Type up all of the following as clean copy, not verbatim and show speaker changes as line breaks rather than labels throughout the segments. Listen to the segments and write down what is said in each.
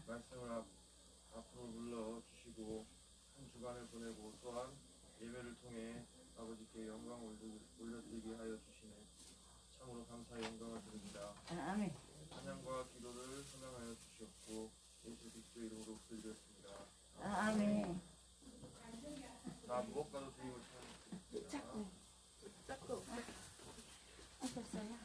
말씀을 앞으로 불러주시고 한 주간을 보내고 또한 예배를 통해 아버지께 영광을 올려드리게 하여 주시네. 참으로 감사의 영광을 드립니다.
아멘.
찬양과 기도를 선양하여 주시옵고 예수 그리스도 이름으로 기도드렸습니다.
아멘.
나 무엇과도 주님을 찬양드립니다.
자꾸
하셨어요?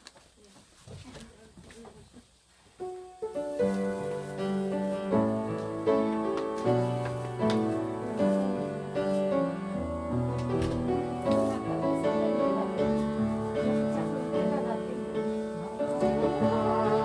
아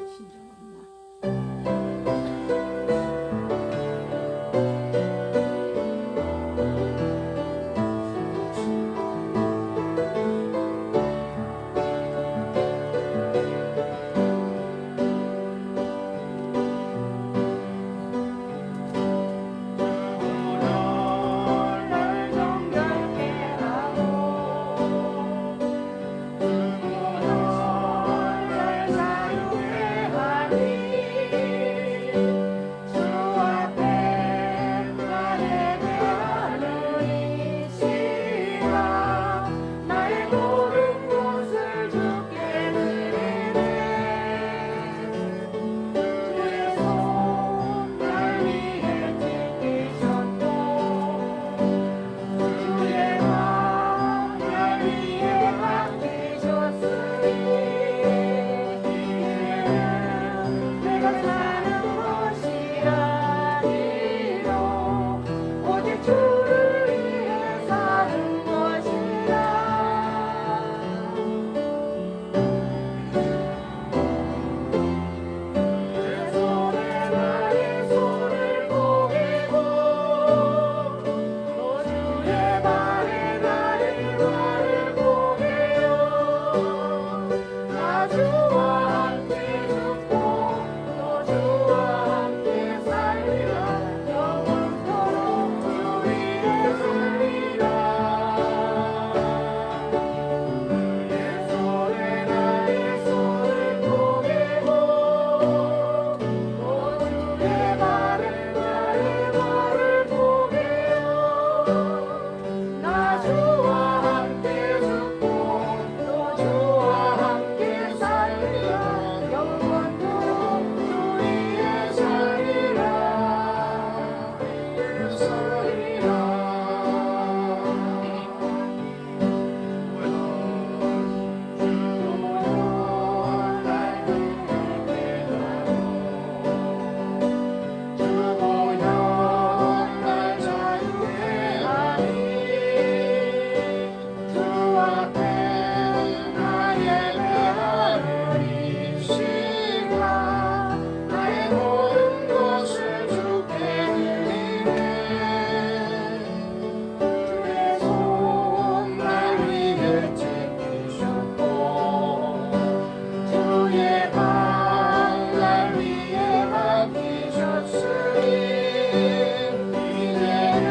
신정한다.
날 정결케 하고 날 자유케 하니 주 앞에 나 예배하는 이 시간 나의 모든 것을 주께 드리네 주의 손 날 위해 지키셨고 주의 맘날 위해 맡기셨으니 이제는 내가 사는 것이 아니요 오직 주를 위해 사는 것이라 내 손에 나의 손을 보이고 또 주의 발에 나의 발을 보게요 나 주와 함께 죽고 또 주와 함께 살리라 영원토록 주 위에 살리라 그의 손에 나의 손을 보이고 또 주의 발에 나의 발을 보게요 나 주와 함께 죽고 또 주와 함께 살리라 영원토록 주 위에 살리라 위에 살리라 주여 날 위해 주보여 날 자유케 하니 주 앞에 나 예배하는 이 시간 나의 모든 것을 주께 드리네 주의 손 날 위해 지키셨고 주의 발 날 위해 맡기셨으니 이제는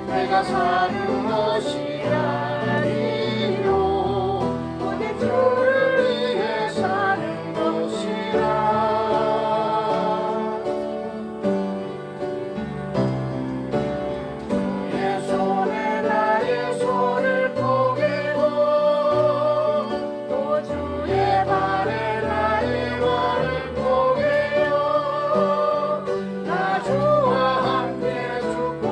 내가 사는 것이 아니요 오직 주를 위해 사는 것이라 주의 손에 나의 손을 포개고 또 주의 발에 나의 발을 포개요 나 주와 함께 죽고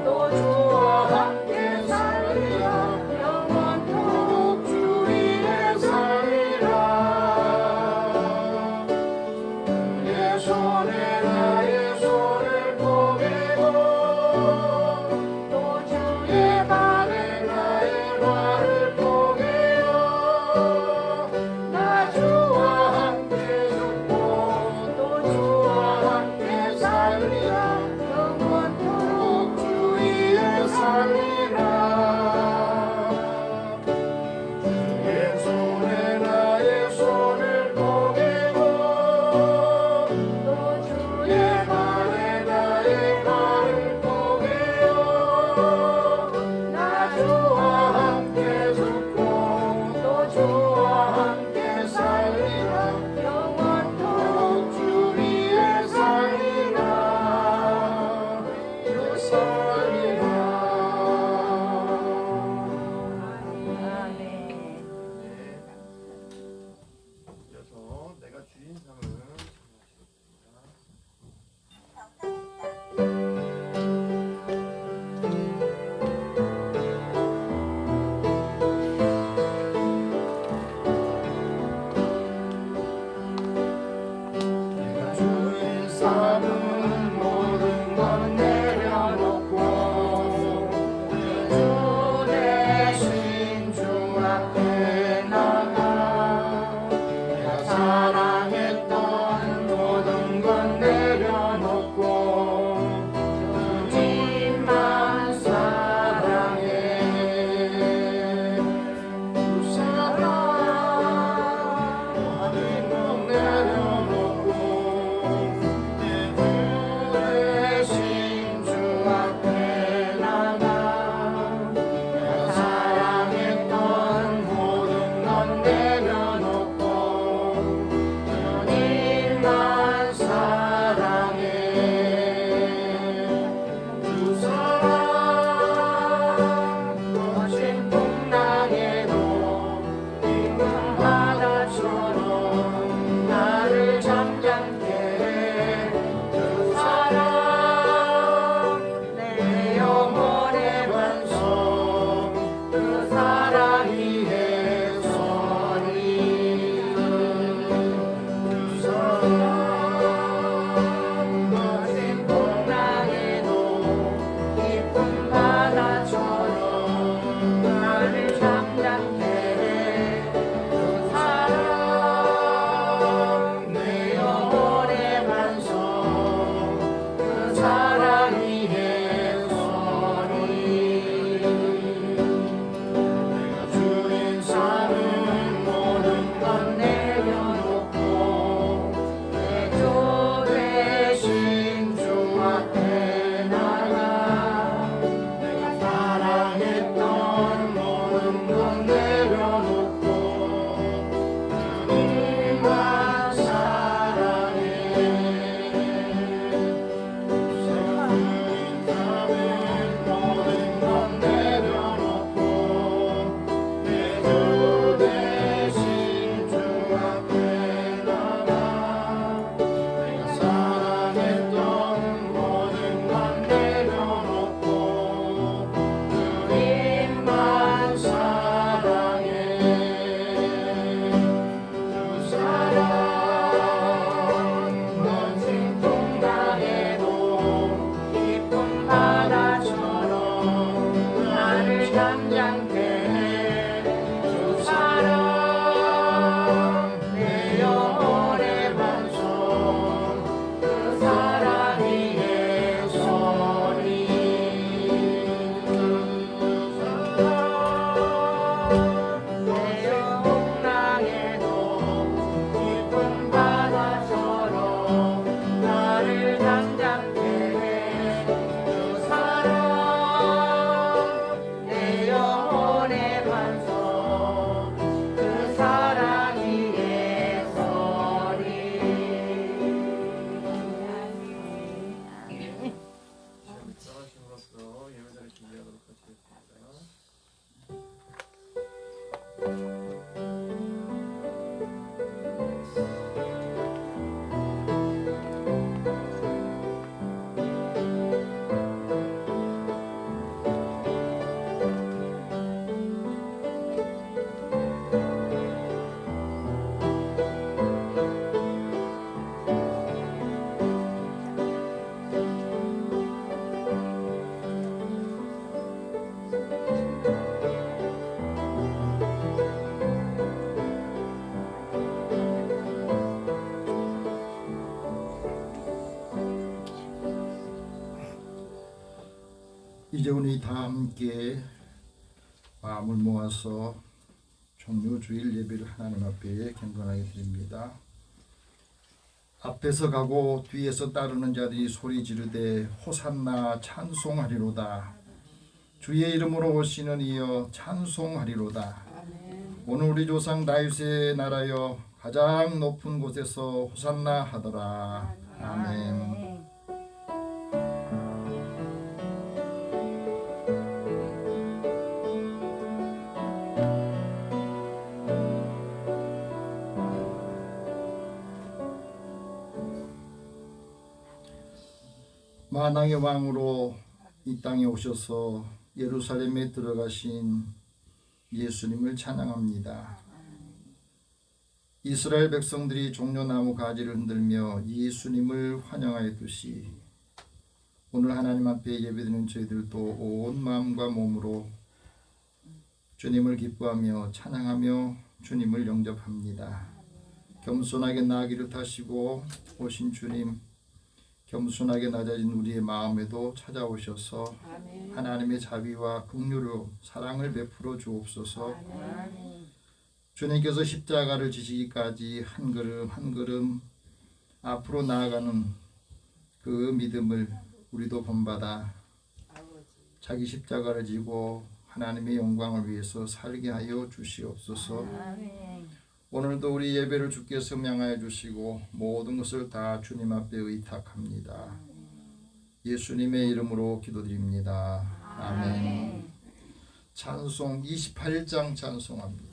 또 주와 함께 살리라
이제 우리 다 함께 마음을 모아서 종료주일 예배를 하나님 앞에 경건하게 드립니다. 앞에서 가고 뒤에서 따르는 자들이 소리 지르되 호산나 찬송하리로다. 주의 이름으로 오시는 이여 찬송하리로다. 오늘 우리 조상 다윗의 나라여 가장 높은 곳에서 호산나 하더라. 아멘. 만왕의 왕으로 이 땅에 오셔서 예루살렘에 들어가신 예수님을 찬양합니다. 이스라엘 백성들이 종려나무 가지를 흔들며 예수님을 환영하였듯이 오늘 하나님 앞에 예배드리는 저희들도 온 마음과 몸으로 주님을 기뻐하며 찬양하며 주님을 영접합니다. 겸손하게 나귀를 타시고 오신 주님, 겸손하게 낮아진 우리의 마음에도 찾아오셔서 하나님의 자비와 긍휼로 사랑을 베풀어 주옵소서. 주님께서 십자가를 지시기까지 한 걸음 한 걸음 앞으로 나아가는 그 믿음을 우리도 본받아 자기 십자가를 지고 하나님의 영광을 위해서 살게 하여 주시옵소서. 오늘도 우리 예배를 주께서 명하여 주시고 모든 것을 다 주님 앞에 의탁합니다. 예수님의 이름으로 기도드립니다. 아멘. 찬송 28장 찬송합니다.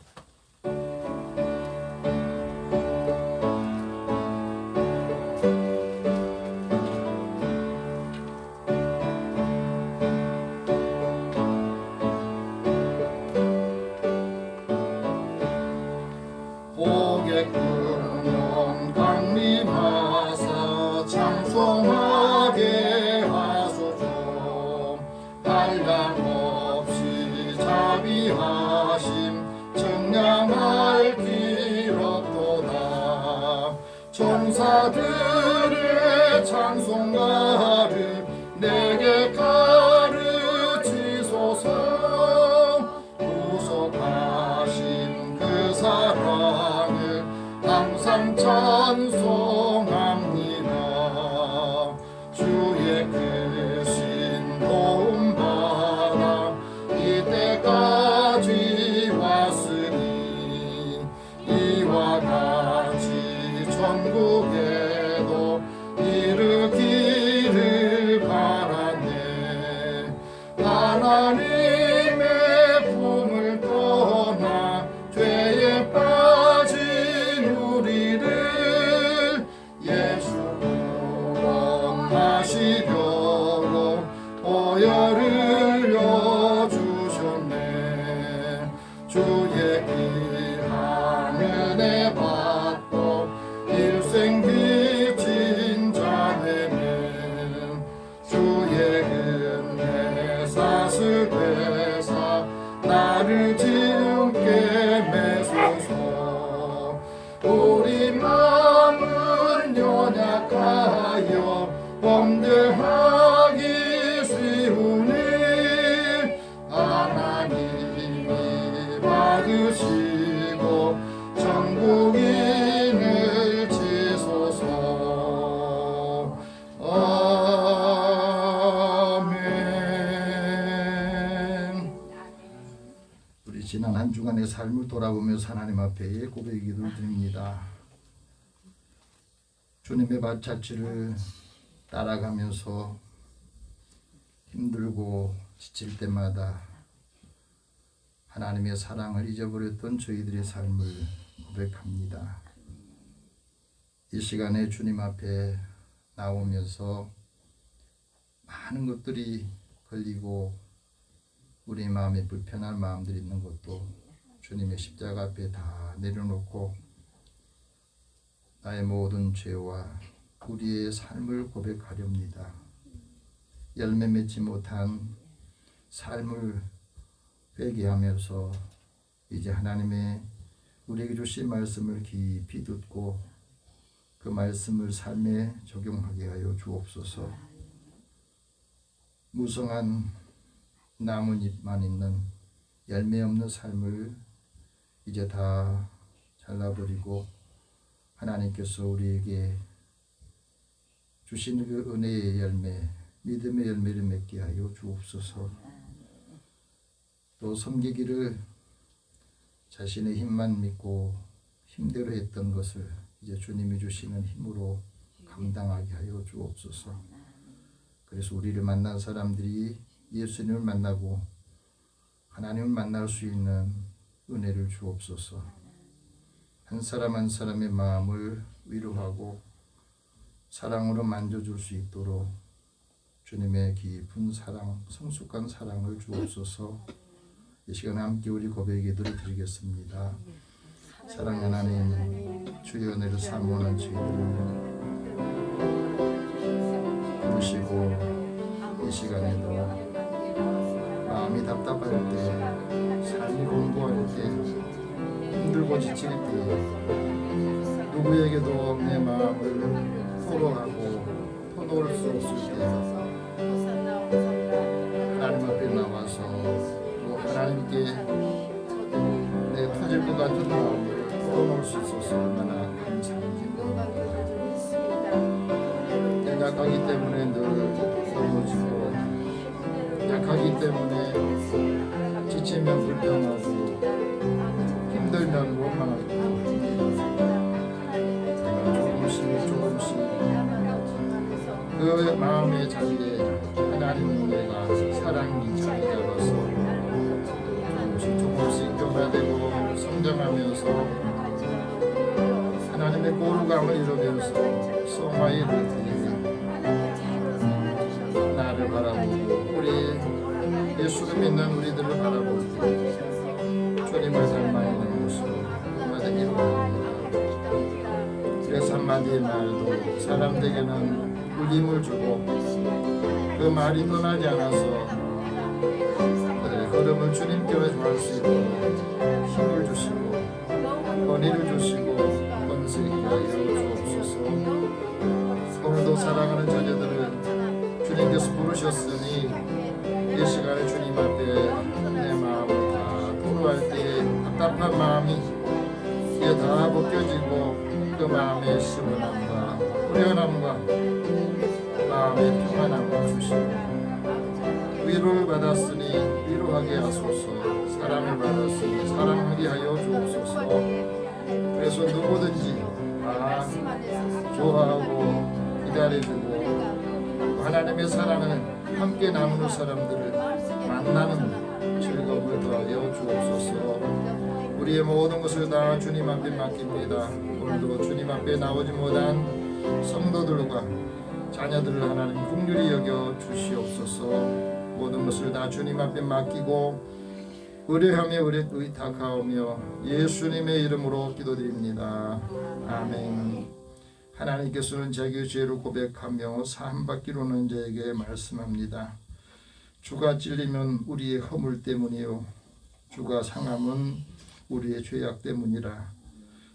고객군용 강림하사 찬송하게 하소서. 한량없이 자비하심 청량할 길 없도다. 천사들의 찬송가를 내게 가르치소서. 구속하신 그 사랑을 항상 찬송합니다. 주의 크신 도움 받아 이때까지 왔으니 이와 같이 천국에도 이르기를 바라네. 하나님의 품을 떠나 죄에 빠진 우리를 예수 구원하시려고 보혈을 흘려주셨네. 주의 귀한 은혜 받고 일생 빚진 자네는 주의 은혜 사슬 회사 나를 지우게 매소서. 우리 마음은 연약하여 범죄하기 쉬우니 하나님이 받으시고 천국인을 지소서. 아멘. 우리 지난 한 주간의 삶을 돌아보면서 하나님 앞에 고백의 기도를 드립니다. 주님의 발자취를 따라가면서 힘들고 지칠 때마다 하나님의 사랑을 잊어버렸던 저희들의 삶을 고백합니다. 이 시간에 주님 앞에 나오면서 많은 것들이 걸리고 우리 마음에 불편한 마음들이 있는 것도 주님의 십자가 앞에 다 내려놓고 나의 모든 죄와 우리의 삶을 고백하렵니다. 열매 맺지 못한 삶을 회개하면서 이제 하나님의 우리에게 주신 말씀을 깊이 듣고 그 말씀을 삶에 적용하게 하여 주옵소서. 무성한 나뭇잎만 있는 열매 없는 삶을 이제 다 잘라버리고 하나님께서 우리에게 주신 그 은혜의 열매, 믿음의 열매를 맺게 하여 주옵소서. 또 섬기기를 자신의 힘만 믿고 힘대로 했던 것을 이제 주님이 주시는 힘으로 감당하게 하여 주옵소서. 그래서 우리를 만난 사람들이 예수님을 만나고 하나님을 만날 수 있는 은혜를 주옵소서. 한 사람 한 사람의 마음을 위로하고 사랑으로 만져줄 수 있도록 주님의 깊은 사랑, 성숙한 사랑을 주옵소서. 이 시간 함께 우리 고백 기도를 드리겠습니다. 사랑 하나님, 주의 은혜를 사모하는 저희들을 부르시고 이 시간에도 마음이 답답할 때, 삶이 공고할 때, 힘들고 지칠 때, 누구에게도 내 마음을 토로하고 터놓을 수 없을 때 하나님 앞에 나와서 또 하나님께 내 터질 것 같은 마음을 털어놓을 수 있어서 얼마나 감사한지 모릅니다. 내가 약하기 때문에 늘 넘어지고, 약하기 때문에 지치면 불평하고 힘들면 원망하고 조금씩 그 마음의 자리에 하나님의 은혜가 사랑이 자리 잡아서 조금씩 변화되고 성장하면서 하나님의 고루감을 이루면서 성화의 나를 바라보고 우리 예수를 믿는 우리들을 바라보고 주님을 닮아 있는 모습으로 되기를 원합니다. 그래서 한마디의 말도 사람들에게는 울림을 주고 그 말이 떠나지 않아서 걸음을 주님께 좋아할 수 있도록 힘을 주시고 권위를 주시고 번성하게 하여 주옵소서. 오늘도 사랑하는 자녀들을 주님께서 부르셨으니 이 시간에 주님 앞에 내 마음을 다 토로할 때에 답답한 마음이 이제 다 벗겨지고 그 마음의 시원함과 후련함과 마음의 평안함을 주시고 위로를 받았으니 위로하게 하소서. 사랑을 받았으니 사랑하게 하여 주옵소서. 그래서 누구든지 다 좋아하고 기다려주고 하나님의 사랑을 함께 나누는 사람들을 만나는 즐거움을 더하여 주옵소서. 우리의 모든 것을 다 주님 앞에 맡깁니다. 오늘도 주님 앞에 나오지 못한 성도들과 자녀들을 하나님 긍휼히 여겨 주시옵소서. 모든 것을 다 주님 앞에 맡기고 의뢰하며 의탁하오며 예수님의 이름으로 기도드립니다. 아멘. 하나님께서는 자기의 죄를 고백하며 사함받기로는 자에게 말씀합니다. 주가 찔리면 우리의 허물 때문이요 주가 상함은 우리의 죄악 때문이라.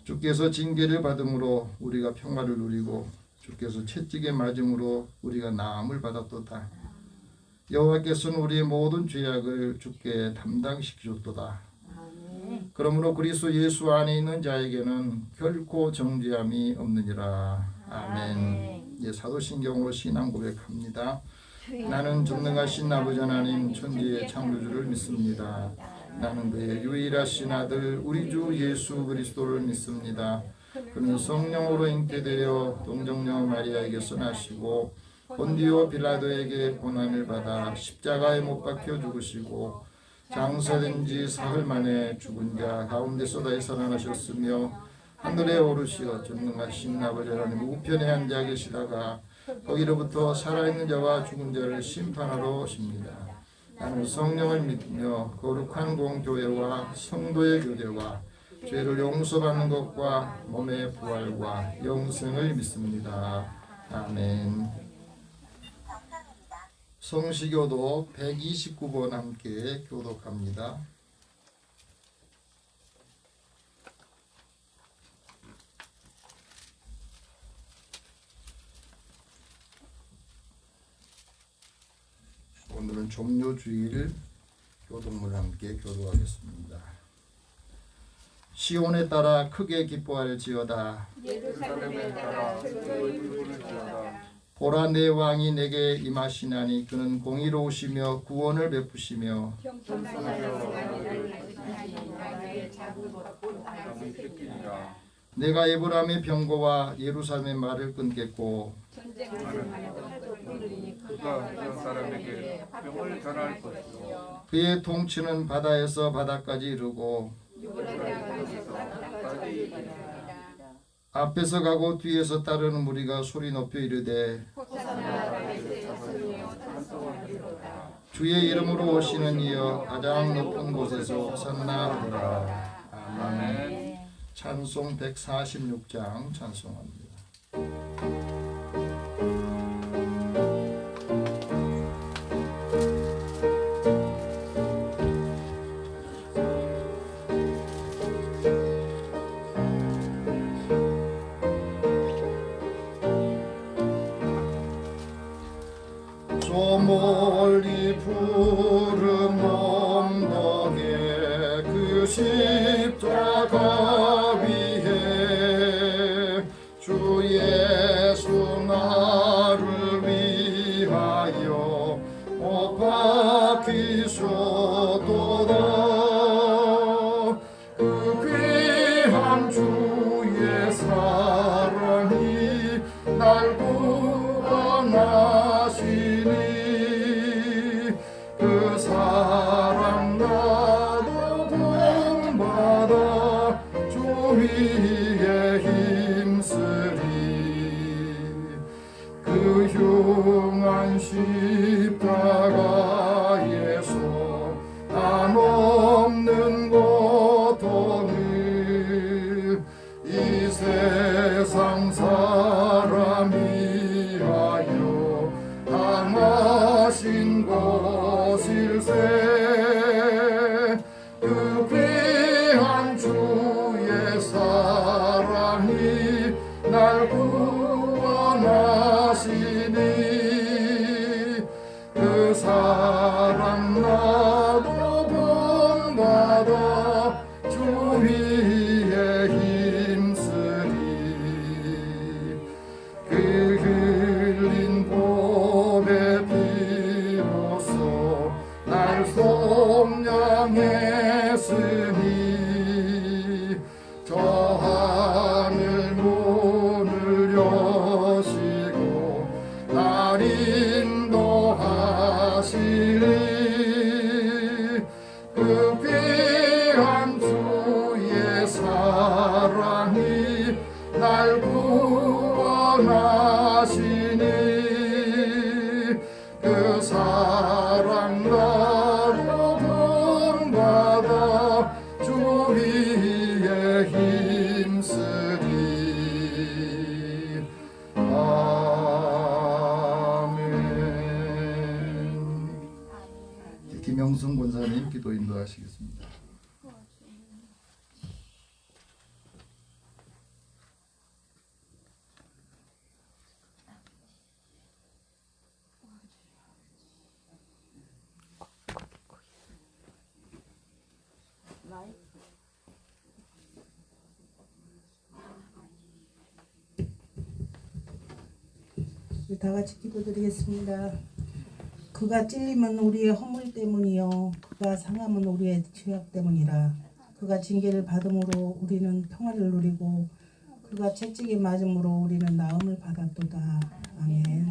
주께서 징계를 받음으로 우리가 평화를 누리고 주께서 채찍에 맞음으로 우리가 나음을 받았도다. 여호와께서는 우리의 모든 죄악을 주께 담당시키셨도다. 그러므로 그리스도 예수 안에 있는 자에게는 결코 정죄함이 없느니라. 아멘. 예, 사도신경으로 신앙 고백합니다. 나는 전능하신 아버지 하나님 천지의 창조주를 믿습니다. 나는 그의 유일하신 아들 우리 주 예수 그리스도를 믿습니다. 그는 성령으로 잉태되어 동정녀 마리아에게서 나시고 본디오 빌라도에게 고난을 받아 십자가에 못 박혀 죽으시고 장사된 지 사흘 만에 죽은 자 가운데서 다시 살아나셨으며 하늘에 오르시어 전능하신 아버지 하나님 우편에 앉아 계시다가 거기로부터 살아있는 자와 죽은 자를 심판하러 오십니다. 나는 성령을 믿으며 거룩한 공교회와 성도의 교제와 죄를 용서받는 것과 몸의 부활과 영생을 믿습니다. 아멘. 성시교도 129번 함께 교독합니다. 오늘은 종료주일 교동물 함께 교도하겠습니다. 시온에 따라 크게 기뻐할지어다.
예루살렘에 따라 즐거이 부르짖어다.
보라 내 왕이 내게 임하시나니 그는 공의로우시며 구원을 베푸시며 내가 에브라임의 병거와 예루살렘의 말을 끊겠고
그가 그 사람에게 병을 전할 것이요
그의 통치는 바다에서 바다까지 이르고 앞에서 가고 뒤에서 따르는 무리가 소리 높여 이르되 주의 이름으로 오시는 이여 가장 높은 곳에서 호산나 하노라. 아멘. 찬송 146장 찬송합니다. 저 멀리 푸른 언덕에 그 십자가 위에 주 예수 나를 위하여 못 박히셨도다. 그 귀한 주의 사랑이 날 구원하시니 그 사랑 나도 본받아 주 위에 힘쓰리. 그 흉한 십자가에서 한없는 고통을 이 세상 사람이 하여 당하신 것일세. 그 귀한 주의 사랑이 날 구원하시니 그 사랑 나도 본받아 주 위에 힘쓰리. 그 흘린 봄의 비로소 날 속량했으니 저 하늘 문을 여시고 날 인도하시리. 그 귀한 주의 사랑이 날 구원하시니 그 사랑 나로 본받아 주 위에 힘쓰리. 아멘. 김영순 권사님 기도 인도하시겠습니다.
다 같이 기도드리겠습니다. 그가 찔림은 우리의 허물 때문이요 그가 상함은 우리의 죄악 때문이라. 그가 징계를 받음으로 우리는 평화를 누리고 그가 채찍에 맞음으로 우리는 나음을 받았도다. 아멘.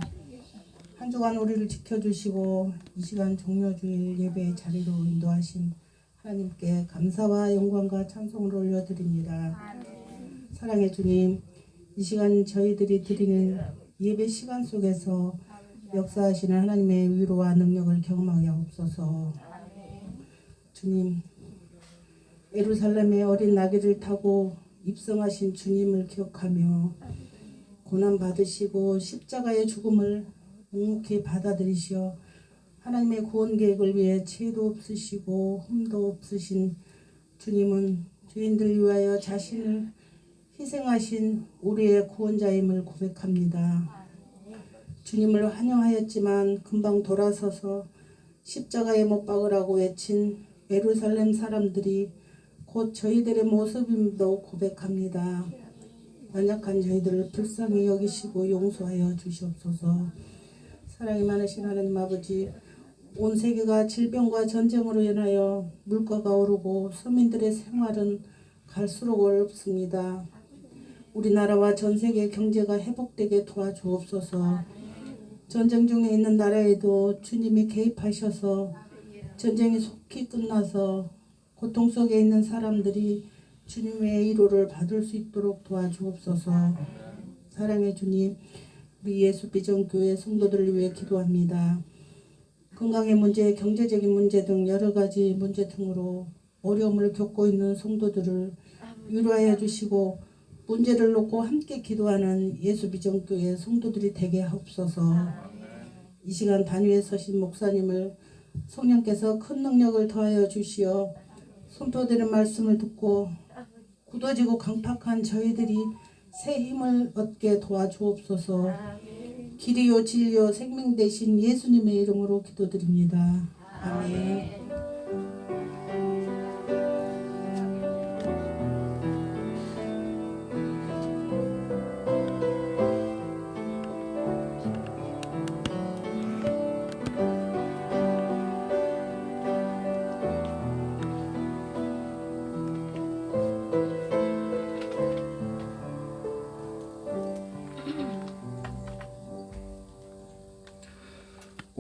한 주간 우리를 지켜주시고 이 시간 종료주일 예배의 자리로 인도하신 하나님께 감사와 영광과 찬송을 올려드립니다. 사랑의 주님, 이 시간 저희들이 드리는 예배 시간 속에서 역사하시는 하나님의 위로와 능력을 경험하게 하옵소서. 주님, 예루살렘의 어린 나귀를 타고 입성하신 주님을 기억하며 고난 받으시고 십자가의 죽음을 묵묵히 받아들이시어 하나님의 구원 계획을 위해 죄도 없으시고 흠도 없으신 주님은 죄인들 위하여 자신을 희생하신 우리의 구원자임을 고백합니다. 주님을 환영하였지만 금방 돌아서서 십자가에 못 박으라고 외친 예루살렘 사람들이 곧 저희들의 모습임도 고백합니다. 연약한 저희들을 불쌍히 여기시고 용서하여 주시옵소서. 사랑이 많으신 하나님 아버지, 온 세계가 질병과 전쟁으로 인하여 물가가 오르고 서민들의 생활은 갈수록 어렵습니다. 우리나라와 전 세계 경제가 회복되게 도와주옵소서. 전쟁 중에 있는 나라에도 주님이 개입하셔서 전쟁이 속히 끝나서 고통 속에 있는 사람들이 주님의 위로를 받을 수 있도록 도와주옵소서. 사랑의 주님, 우리 예수비전교회 성도들을 위해 기도합니다. 건강의 문제, 경제적인 문제 등 여러 가지 문제 등으로 어려움을 겪고 있는 성도들을 위로하여 주시고 문제를 놓고 함께 기도하는 예수비전교회 성도들이 되게 하옵소서. 이 시간 단위에 서신 목사님을 성령께서 큰 능력을 더하여 주시어 선포되는 말씀을 듣고 굳어지고 강팍한 저희들이 새 힘을 얻게 도와주옵소서. 길이요 진리요 생명 되신 예수님의 이름으로 기도드립니다. 아멘.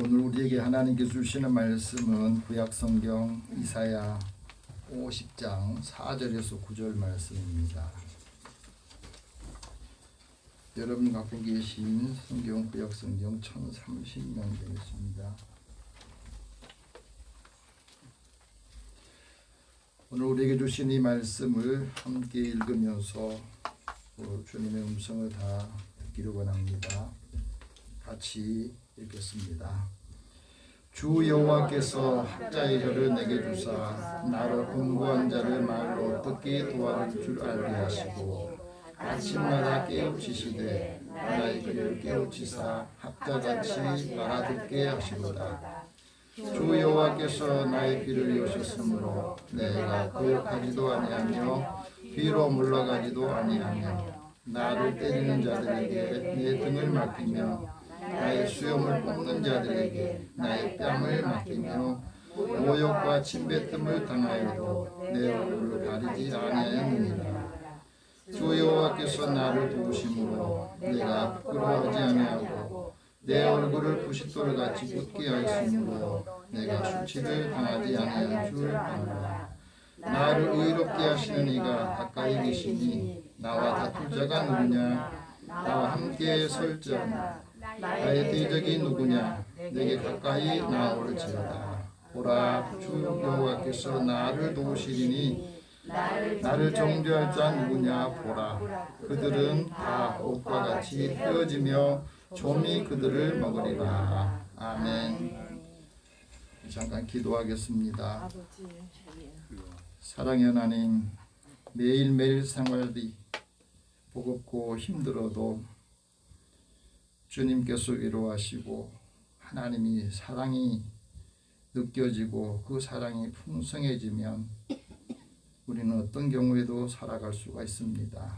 오늘 우리에게 하나님께 주시는 말씀은 구약성경 이사야 50장 4절에서 9절 말씀입니다. 여러분 갖고 계신 성경 구약성경 1030명 되겠습니다. 오늘 우리에게 주신 이 말씀을 함께 읽으면서 주님의 음성을 다 듣기를 원합니다. 같이 읽겠습니다. 주 여호와께서 학자의 혀를 내게 주사 나로 공부한 자를 말로 어떻게 도와줄 줄 알게 하시고 아침마다 깨우치시되 나의 귀를 깨우치사 학자같이 알아듣게 하시도다. 주 여호와께서 나의 귀를 여셨으므로 내가 거역하지도 아니하며 뒤로 물러가지도 아니하며 나를 때리는 자들에게 내 등을 맡기며 나의 수염을 뽑는 자들에게 나의 뺨을 맡기며 모욕과 침뱉음을 당하여도 내 얼굴을 가리지 아니하였느니라. 주 여호와께서 나를 도우심으로 내가 부끄러워하지 아니하고 내 얼굴을 부싯돌같이 굳게 하였으므로 내가 수치를 당하지 아니한 줄 아노라. 나를 의롭게 하시는 이가 가까이 계시니 나와 다툴 자가 누구냐? 나와 함께 설지어나 나의 대적이 누구냐? 내게 가까이 나오를지어다. 보라, 주 여호와께서 나를 도우시리니 나를 정죄할 자 누구냐? 보라, 그들은 다 옷과 같이 떼어지며 좀이 그들을 먹으리라. 아멘. 잠깐 기도하겠습니다. 사랑의 하나님, 매일매일 생활이 버겁고 힘들어도 주님께서 위로하시고 하나님이 사랑이 느껴지고 그 사랑이 풍성해지면 우리는 어떤 경우에도 살아갈 수가 있습니다.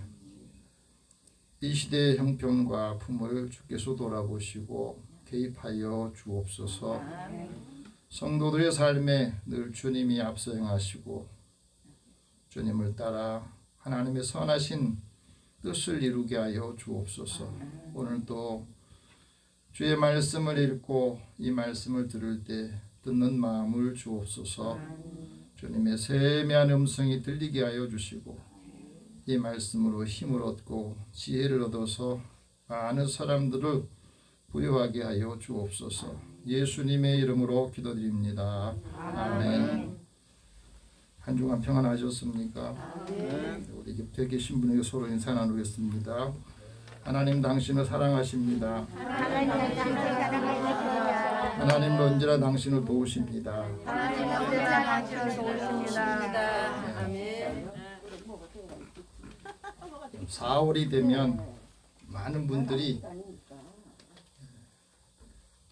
이 시대의 형편과 아픔을 주께서 돌아보시고 개입하여 주옵소서. 성도들의 삶에 늘 주님이 앞서 행하시고 주님을 따라 하나님의 선하신 뜻을 이루게 하여 주옵소서. 오늘도 주의 말씀을 읽고 이 말씀을 들을 때 듣는 마음을 주옵소서. 주님의 세미한 음성이 들리게 하여 주시고 이 말씀으로 힘을 얻고 지혜를 얻어서 많은 사람들을 부유하게 하여 주옵소서. 예수님의 이름으로 기도드립니다. 아멘. 한 주간 평안하셨습니까? 우리 곁에 계신 분에게 서로 인사 나누겠습니다. 하나님 당신을 사랑하십니다. 하나님은 언제나 당신을 도우십니다. 사월이 되면 많은 분들이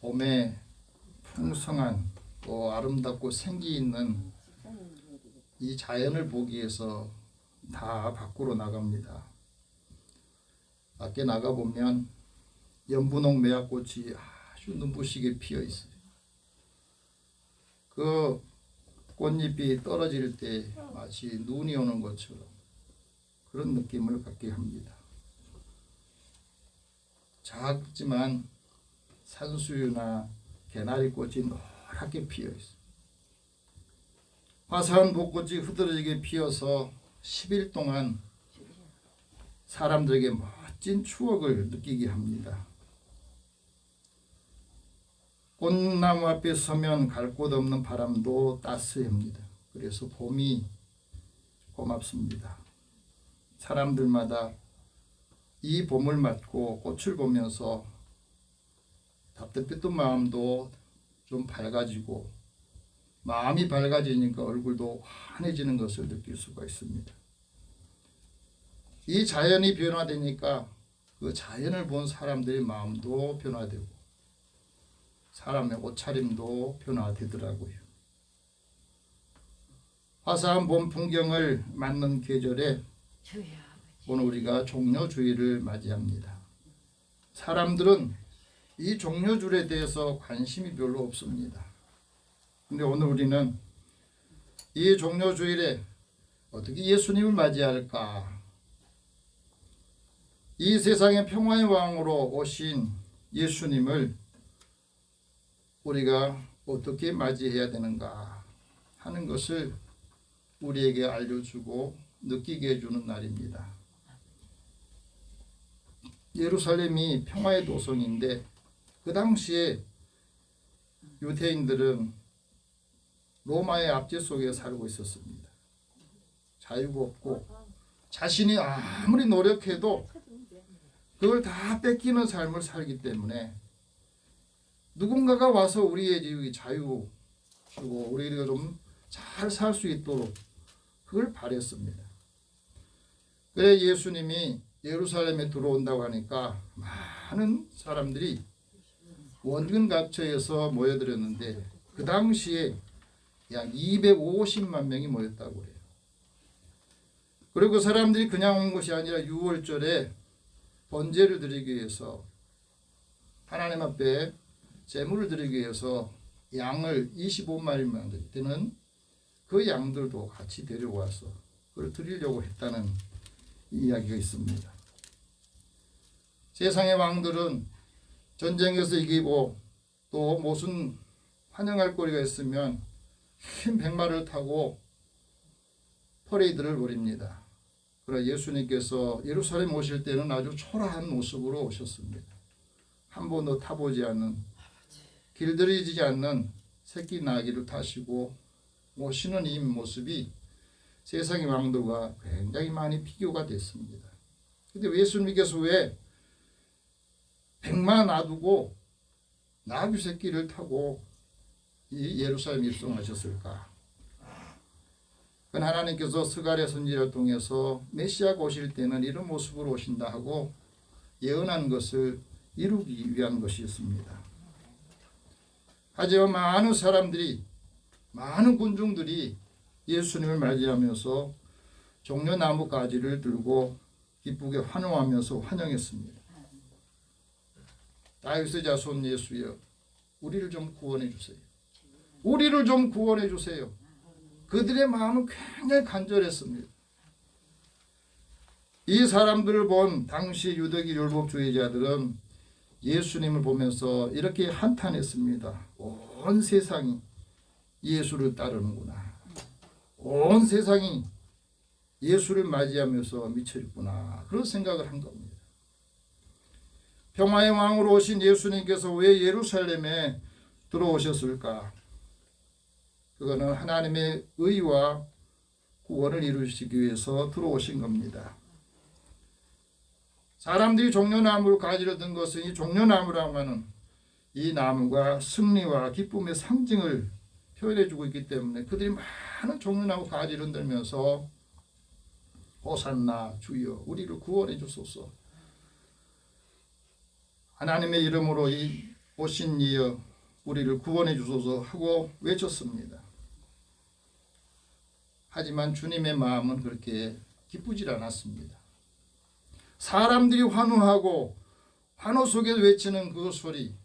봄에 풍성한 또 아름답고 생기 있는 이 자연을 보기 위해서 다 밖으로 나갑니다. 밖에 나가보면 연분홍 매화꽃이 아주 눈부시게 피어 있어요. 그 꽃잎이 떨어질 때 마치 눈이 오는 것처럼 그런 느낌을 갖게 합니다. 작지만 산수유나 개나리꽃이 노랗게 피어 있어요. 화사한 벚꽃이 흐드러지게 피어서 10일 동안 사람들에게 멋진 추억을 느끼게 합니다. 꽃나무 앞에 서면 갈 곳 없는 바람도 따스합니다. 그래서 봄이 고맙습니다. 사람들마다 이 봄을 맞고 꽃을 보면서 답답했던 마음도 좀 밝아지고 마음이 밝아지니까 얼굴도 환해지는 것을 느낄 수가 있습니다. 이 자연이 변화되니까 그 자연을 본 사람들의 마음도 변화되고 사람의 옷차림도 변화되더라고요. 화사한 봄 풍경을 맞는 계절에 오늘 우리가 종려주의를 맞이합니다. 사람들은 이 종려주일에 대해서 관심이 별로 없습니다. 근데 오늘 우리는 이 종려주일에 어떻게 예수님을 맞이할까? 이 세상의 평화의 왕으로 오신 예수님을 우리가 어떻게 맞이해야 되는가 하는 것을 우리에게 알려주고 느끼게 해주는 날입니다. 예루살렘이 평화의 도성인데 그 당시에 유대인들은 로마의 압제 속에 살고 있었습니다. 자유가 없고 자신이 아무리 노력해도 그걸 다 뺏기는 삶을 살기 때문에 누군가가 와서 우리의 자유 주고 우리가 좀 잘 살 수 있도록 그걸 바랬습니다. 그래 예수님이 예루살렘에 들어온다고 하니까 많은 사람들이 원근 각처에서 모여들었는데 그 당시에 약 250만 명이 모였다고 그래요. 그리고 그 사람들이 그냥 온 것이 아니라 6월절에 번제를 드리기 위해서 하나님 앞에 제물을 드리기 위해서 양을 25마리만 되는 그 양들도 같이 데려와서 그걸 드리려고 했다는 이야기가 있습니다. 세상의 왕들은 전쟁에서 이기고 또 무슨 환영할 거리가 있으면 흰 백마를 타고 퍼레이드를 벌입니다. 그러나 예수님께서 예루살렘 오실 때는 아주 초라한 모습으로 오셨습니다. 한 번도 타보지 않는 길들이지 않는 새끼 나귀를 타시고 오시는 이 모습이 세상의 왕들과 굉장히 많이 비교가 됐습니다. 그런데 예수님께서 왜 백마 놔두고 나귀 새끼를 타고 이 예루살렘 입성하셨을까? 그건 하나님께서 스가랴 선지자를 통해서 메시아가 오실 때는 이런 모습으로 오신다 하고 예언한 것을 이루기 위한 것이었습니다. 하지만 많은 사람들이 많은 군중들이 예수님을 맞이하면서 종려나무 가지를 들고 기쁘게 환호하면서 환영했습니다. 다윗의 자손 예수여 우리를 좀 구원해 주세요. 우리를 좀 구원해 주세요. 그들의 마음은 굉장히 간절했습니다. 이 사람들을 본 당시 유대기 율법주의자들은 예수님을 보면서 이렇게 한탄했습니다. 온 세상이 예수를 따르는구나. 온 세상이 예수를 맞이하면서 미쳐있구나. 그런 생각을 한 겁니다. 평화의 왕으로 오신 예수님께서 왜 예루살렘에 들어오셨을까? 그거는 하나님의 의와 구원을 이루시기 위해서 들어오신 겁니다. 사람들이 종려나무를 가지러 든 것은 이 종려나무라고 하는 이 나무가 승리와 기쁨의 상징을 표현해주고 있기 때문에 그들이 많은 종려나무 가지를 들면서 호산나 주여 우리를 구원해 주소서. 하나님의 이름으로 오신 이여 우리를 구원해 주소서 하고 외쳤습니다. 하지만 주님의 마음은 그렇게 기쁘질 않았습니다. 사람들이 환호하고 환호 속에 외치는 그 소리,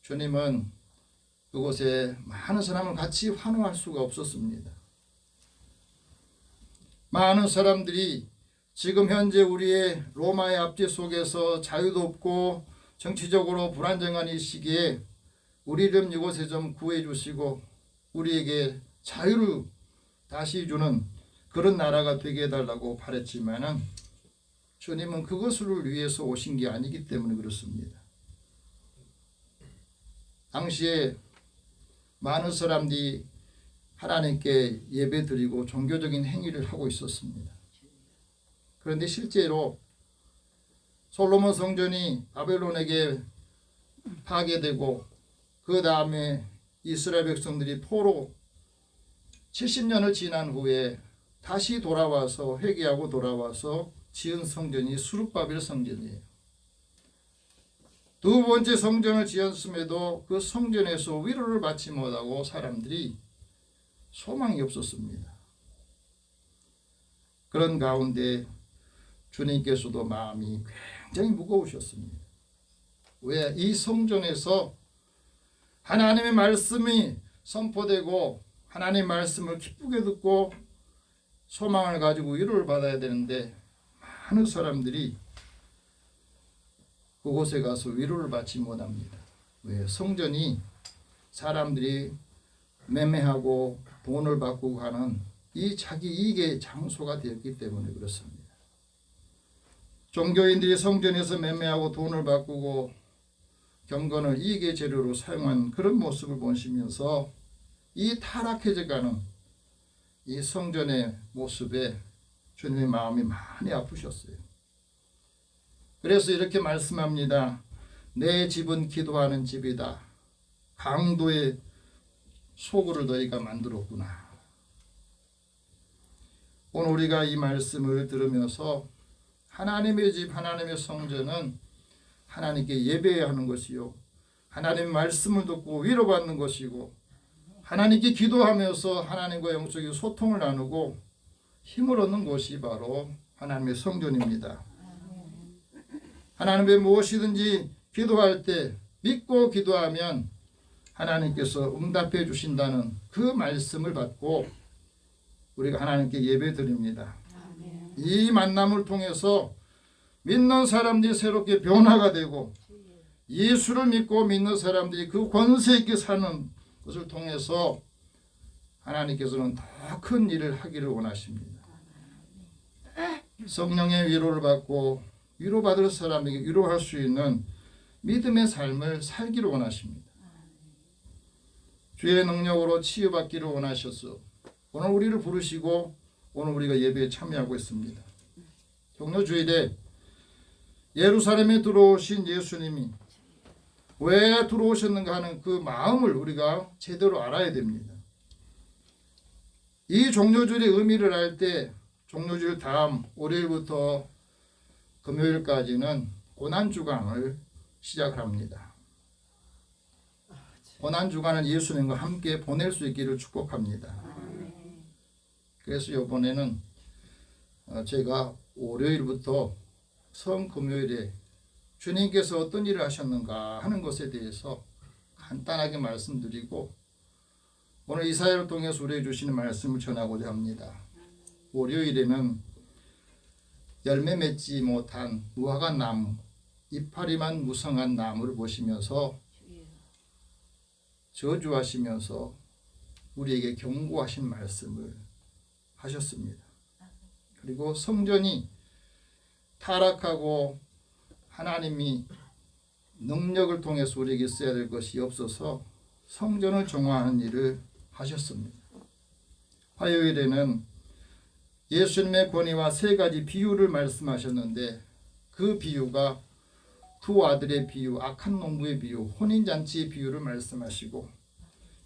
주님은 그곳에 많은 사람을 같이 환호할 수가 없었습니다. 많은 사람들이 지금 현재 우리의 로마의 압제 속에서 자유도 없고 정치적으로 불안정한 이 시기에 우리 좀 이곳에 좀 구해 주시고 우리에게 자유를 다시 주는 그런 나라가 되게 해달라고 바랬지만은 주님은 그것을 위해서 오신 게 아니기 때문에 그렇습니다. 당시에 많은 사람들이 하나님께 예배드리고 종교적인 행위를 하고 있었습니다. 그런데 실제로 솔로몬 성전이 바벨론에게 파괴되고 그 다음에 이스라엘 백성들이 포로 70년을 지난 후에 다시 돌아와서 회개하고 돌아와서 지은 성전이 수룹바벨 성전이에요. 두 번째 성전을 지었음에도 그 성전에서 위로를 받지 못하고 사람들이 소망이 없었습니다. 그런 가운데 주님께서도 마음이 굉장히 무거우셨습니다. 왜? 이 성전에서 하나님의 말씀이 선포되고 하나님의 말씀을 기쁘게 듣고 소망을 가지고 위로를 받아야 되는데 많은 사람들이 그곳에 가서 위로를 받지 못합니다. 왜? 성전이 사람들이 매매하고 돈을 받고 가는 이 자기 이익의 장소가 되었기 때문에 그렇습니다. 종교인들이 성전에서 매매하고 돈을 바꾸고 경건을 이익의 재료로 사용한 그런 모습을 보시면서 이 타락해져가는 이 성전의 모습에 주님의 마음이 많이 아프셨어요. 그래서 이렇게 말씀합니다. 내 집은 기도하는 집이다. 강도의 소굴을 너희가 만들었구나. 오늘 우리가 이 말씀을 들으면서 하나님의 집, 하나님의 성전은 하나님께 예배해야 하는 것이요, 하나님의 말씀을 듣고 위로받는 것이고, 하나님께 기도하면서 하나님과 영적인 소통을 나누고 힘을 얻는 곳이 바로 하나님의 성전입니다. 하나님의 무엇이든지 기도할 때 믿고 기도하면 하나님께서 응답해 주신다는 그 말씀을 받고 우리가 하나님께 예배 드립니다. 이 만남을 통해서 믿는 사람들이 새롭게 변화가 되고 예수를 믿고 믿는 사람들이 그 권세 있게 사는 것을 통해서 하나님께서는 더 큰 일을 하기를 원하십니다. 성령의 위로를 받고 위로받을 사람에게 위로할 수 있는 믿음의 삶을 살기를 원하십니다. 주의 능력으로 치유받기를 원하셔서 오늘 우리를 부르시고 오늘 우리가 예배에 참여하고 있습니다. 종료주일에 예루살렘에 들어오신 예수님이 왜 들어오셨는가 하는 그 마음을 우리가 제대로 알아야 됩니다. 이 종료주일의 의미를 알 때 종료주일 다음 월요일부터 금요일까지는 고난주간을 시작을 합니다. 고난주간은 예수님과 함께 보낼 수 있기를 축복합니다. 그래서 이번에는 제가 월요일부터 성금요일에 주님께서 어떤 일을 하셨는가 하는 것에 대해서 간단하게 말씀드리고 오늘 이사야를 통해서 우리에게 주시는 말씀을 전하고자 합니다. 월요일에는 열매 맺지 못한 무화과 나무, 이파리만 무성한 나무를 보시면서 저주하시면서 우리에게 경고하신 말씀을 하셨습니다. 그리고 성전이 타락하고 하나님이 능력을 통해서 우리에게 써야 될 것이 없어서 성전을 정화하는 일을 하셨습니다. 화요일에는 예수님의 권위와 세 가지 비유를 말씀하셨는데 그 비유가 두 아들의 비유, 악한 농부의 비유, 혼인잔치의 비유를 말씀하시고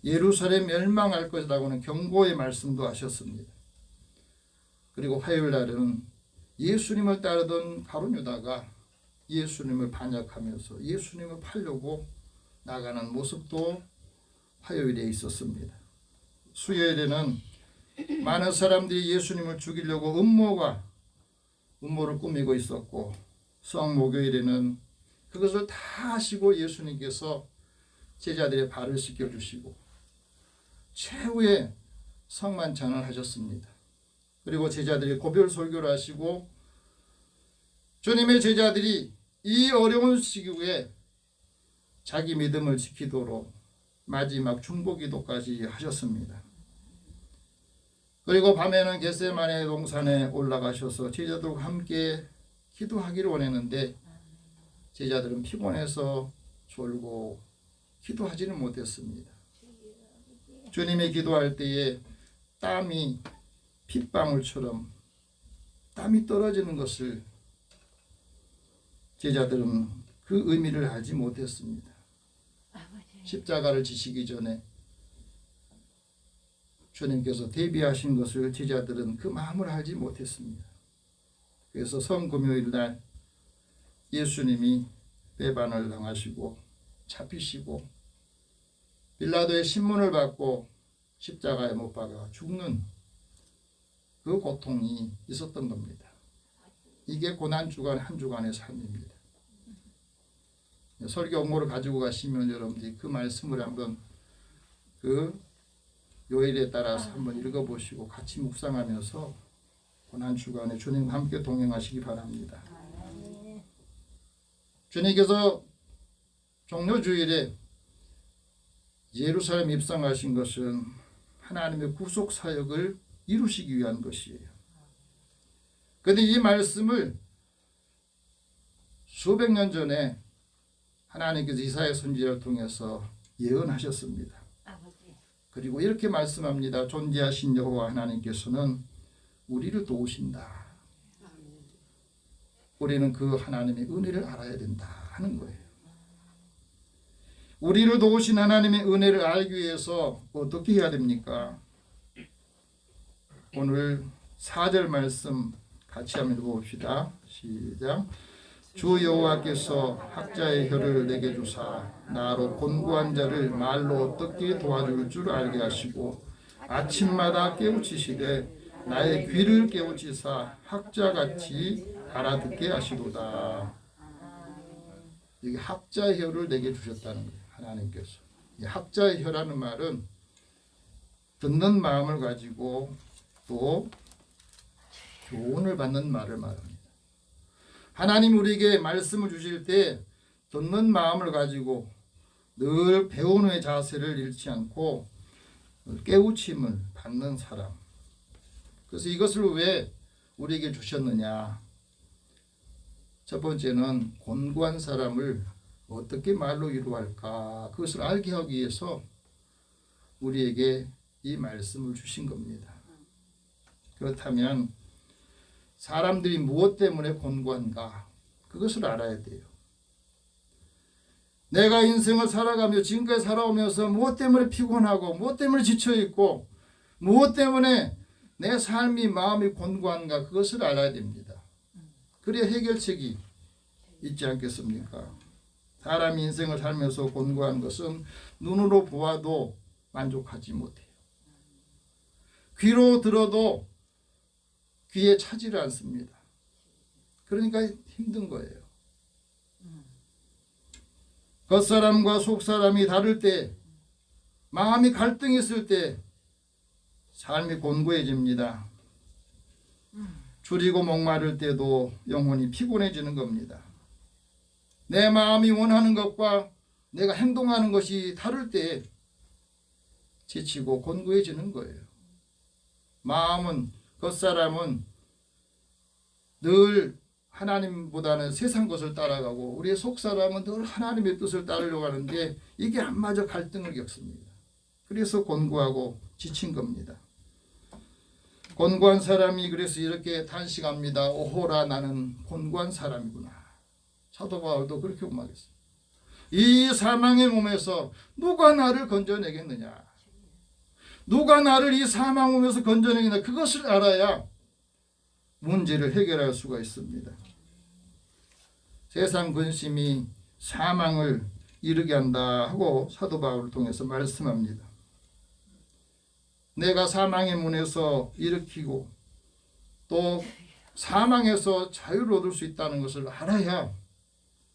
예루살렘 멸망할 것이라고는 경고의 말씀도 하셨습니다. 그리고 화요일 날은 예수님을 따르던 가룟 유다가 예수님을 반역하면서 예수님을 팔려고 나가는 모습도 화요일에 있었습니다. 수요일에는 많은 사람들이 예수님을 죽이려고 음모를 꾸미고 있었고, 성목요일에는 그것을 다 하시고 예수님께서 제자들의 발을 씻겨주시고 최후의 성만찬을 하셨습니다. 그리고 제자들이 고별 설교를 하시고 주님의 제자들이 이 어려운 시기에 자기 믿음을 지키도록 마지막 중보기도까지 하셨습니다. 그리고 밤에는 겟세마네 동산에 올라가셔서 제자들과 함께 기도하기를 원했는데 제자들은 피곤해서 졸고 기도하지는 못했습니다. 주님이 기도할 때에 땀이 핏방울처럼 땀이 떨어지는 것을 제자들은 그 의미를 알지 못했습니다. 십자가를 지시기 전에 주님께서 대비하신 것을 제자들은 그 마음을 알지 못했습니다. 그래서 성금요일 날 예수님이 배반을 당하시고 잡히시고 빌라도의 신문을 받고 십자가에 못 박아 죽는 그 고통이 있었던 겁니다. 이게 고난주간 한 주간의 삶입니다. 설교 업무를 가지고 가시면 여러분들이 그 말씀을 한번 그 요일에 따라서 한번 읽어보시고 같이 묵상하면서 고난주간에 주님과 함께 동행하시기 바랍니다. 주님께서 종료주일에 예루살렘 입성하신 것은 하나님의 구속 사역을 이루시기 위한 것이에요. 그런데 이 말씀을 수백 년 전에 하나님께서 이사야 선지자를 통해서 예언하셨습니다. 그리고 이렇게 말씀합니다. 존재하신 여호와 하나님께서는 우리를 도우신다. 우리는 그 하나님의 은혜를 알아야 된다 하는 거예요. 우리를 도우신 하나님의 은혜를 알기 위해서 어떻게 해야 됩니까? 오늘 4절 말씀 같이 한번 읽어봅시다. 시작. 주 여호와께서 학자의 혀를 내게 주사 나로 곤고한 자를 말로 어떻게 도와줄 줄 알게 하시고 아침마다 깨우치시되 나의 귀를 깨우치사 학자같이 알아듣게 하시도다. 여기 학자의 혀를 내게 주셨다는 거예요. 하나님께서. 이 학자의 혀라는 말은 듣는 마음을 가지고 또 교훈을 받는 말을 말합니다. 하나님 우리에게 말씀을 주실 때 듣는 마음을 가지고 늘 배우는 자세를 잃지 않고 깨우침을 받는 사람. 그래서 이것을 왜 우리에게 주셨느냐? 첫 번째는 곤고한 사람을 어떻게 말로 위로할까? 그것을 알게 하기 위해서 우리에게 이 말씀을 주신 겁니다. 그렇다면 사람들이 무엇 때문에 곤고한가? 그것을 알아야 돼요. 내가 인생을 살아가며 지금까지 살아오면서 무엇 때문에 피곤하고 무엇 때문에 지쳐있고 무엇 때문에 내 삶이 마음이 곤고한가? 그것을 알아야 됩니다. 그래야 해결책이 있지 않겠습니까? 사람이 인생을 살면서 곤고한 것은 눈으로 보아도 만족하지 못해요. 귀로 들어도 귀에 차지를 않습니다. 그러니까 힘든 거예요. 겉사람과 속사람이 다를 때, 마음이 갈등이 있을 때 삶이 곤고해집니다. 줄이고 목마를 때도 영혼이 피곤해지는 겁니다. 내 마음이 원하는 것과 내가 행동하는 것이 다를 때 지치고 곤고해지는 거예요. 마음은, 겉사람은 늘 하나님보다는 세상 것을 따라가고 우리의 속사람은 늘 하나님의 뜻을 따르려고 하는데 이게 안 맞아 갈등을 겪습니다. 그래서 곤고하고 지친 겁니다. 곤고한 사람이 그래서 이렇게 탄식합니다. 오호라 나는 곤고한 사람이구나. 사도 바울도 그렇게 음악했어요. 이 사망의 몸에서 누가 나를 건져내겠느냐? 누가 나를 이 사망 몸에서 건져내겠느냐? 그것을 알아야 문제를 해결할 수가 있습니다. 세상 근심이 사망을 이르게 한다 하고 사도 바울을 통해서 말씀합니다. 내가 사망의 문에서 일으키고 또 사망에서 자유를 얻을 수 있다는 것을 알아야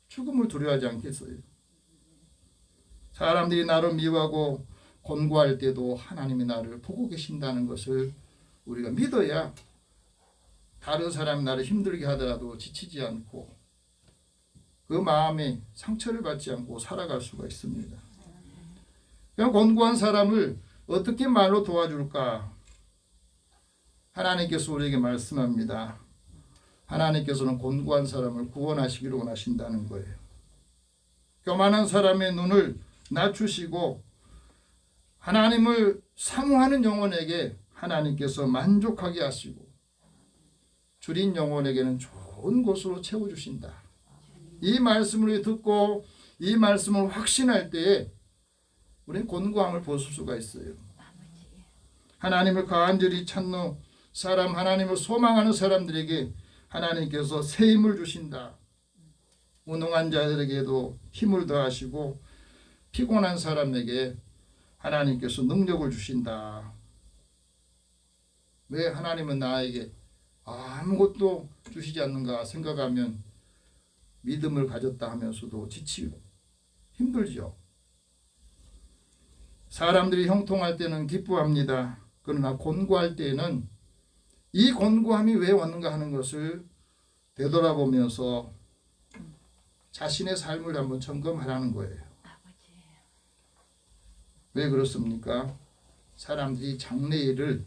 죽음을 두려워하지 않겠어요. 사람들이 나를 미워하고 권고할 때도 하나님이 나를 보고 계신다는 것을 우리가 믿어야 다른 사람이 나를 힘들게 하더라도 지치지 않고 그 마음에 상처를 받지 않고 살아갈 수가 있습니다. 그냥 권고한 사람을 어떻게 말로 도와줄까? 하나님께서 우리에게 말씀합니다. 하나님께서는 권고한 사람을 구원하시기를 원하신다는 거예요. 교만한 사람의 눈을 낮추시고 하나님을 사모하는 영혼에게 하나님께서 만족하게 하시고 줄인 영혼에게는 좋은 곳으로 채워주신다. 이 말씀을 듣고 이 말씀을 확신할 때에 우리는 곤고함을 벗을 수가 있어요. 하나님을 간절히 찾는 사람, 하나님을 소망하는 사람들에게 하나님께서 새 힘을 주신다. 무능한 자들에게도 힘을 더하시고 피곤한 사람에게 하나님께서 능력을 주신다. 왜 하나님은 나에게 아무것도 주시지 않는가 생각하면 믿음을 가졌다 하면서도 지치고 힘들죠. 사람들이 형통할 때는 기뻐합니다. 그러나 곤고할 때에는 이 곤고함이 왜 왔는가 하는 것을 되돌아보면서 자신의 삶을 한번 점검하라는 거예요. 왜 그렇습니까? 사람들이 장래일을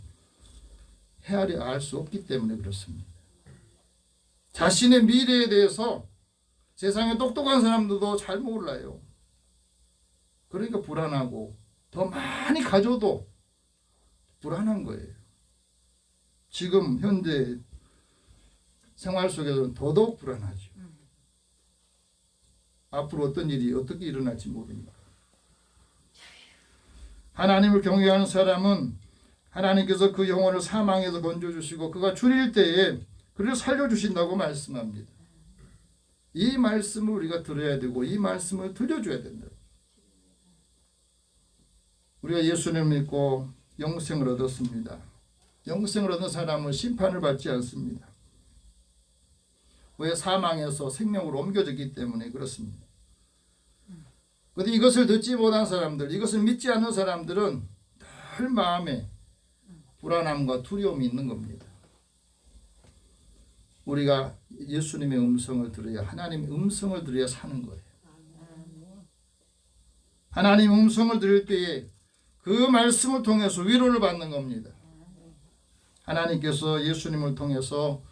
헤아려 알 수 없기 때문에 그렇습니다. 자신의 미래에 대해서 세상에 똑똑한 사람들도 잘 몰라요. 그러니까 불안하고 더 많이 가져도 불안한 거예요. 지금 현재 생활 속에서는 더더욱 불안하죠. 앞으로 어떤 일이 어떻게 일어날지 모릅니다. 하나님을 경외하는 사람은 하나님께서 그 영혼을 사망에서 건져주시고 그가 줄일 때에 그를 살려주신다고 말씀합니다. 이 말씀을 우리가 들어야 되고 이 말씀을 들려줘야 된다. 우리가 예수님을 믿고 영생을 얻었습니다. 영생을 얻은 사람은 심판을 받지 않습니다. 왜? 사망에서 생명으로 옮겨졌기 때문에 그렇습니다. 그런데 이것을 듣지 못한 사람들, 이것을 믿지 않는 사람들은 늘 마음에 불안함과 두려움이 있는 겁니다. 우리가 예수님의 음성을 들어야, 하나님의 음성을 들어야 사는 거예요. 하나님의 음성을 들을 때에 그 말씀을 통해서 위로를 받는 겁니다. 하나님께서 예수님을 통해서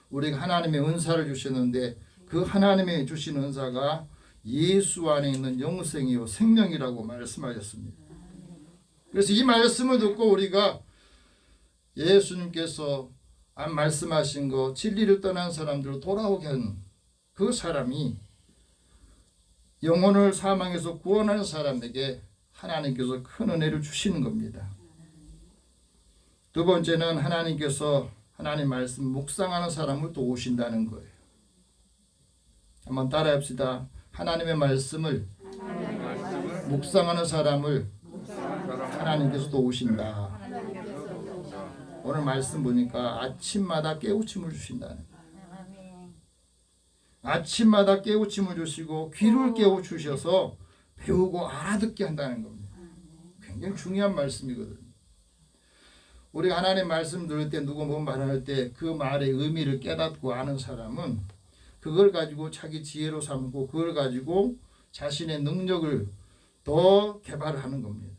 우리가 하나님의 은사를 주시는데 그 하나님의 주신 은사가 예수 안에 있는 영생이요 생명이라고 말씀하셨습니다. 그래서 이 말씀을 듣고 우리가 예수님께서 말씀하신 거 진리를 떠난 사람들을 돌아오게 한 그 사람이 영혼을 사망에서 구원하는 사람에게 하나님께서 큰 은혜를 주시는 겁니다. 두 번째는 하나님께서 하나님 말씀 묵상하는 사람을 도우신다는 거예요. 한번 따라합시다. 하나님의 말씀을 묵상하는 사람을 하나님께서 도우신다. 오늘 말씀 보니까 아침마다 깨우침을 주신다는 거예요. 아침마다 깨우침을 주시고 귀를 깨우치셔서 배우고 알아듣게 한다는 겁니다. 굉장히 중요한 말씀이거든요. 우리가 하나님 말씀 들을 때 누구 뭐 말할 때 그 말의 의미를 깨닫고 아는 사람은 그걸 가지고 자기 지혜로 삼고 그걸 가지고 자신의 능력을 더 개발하는 겁니다.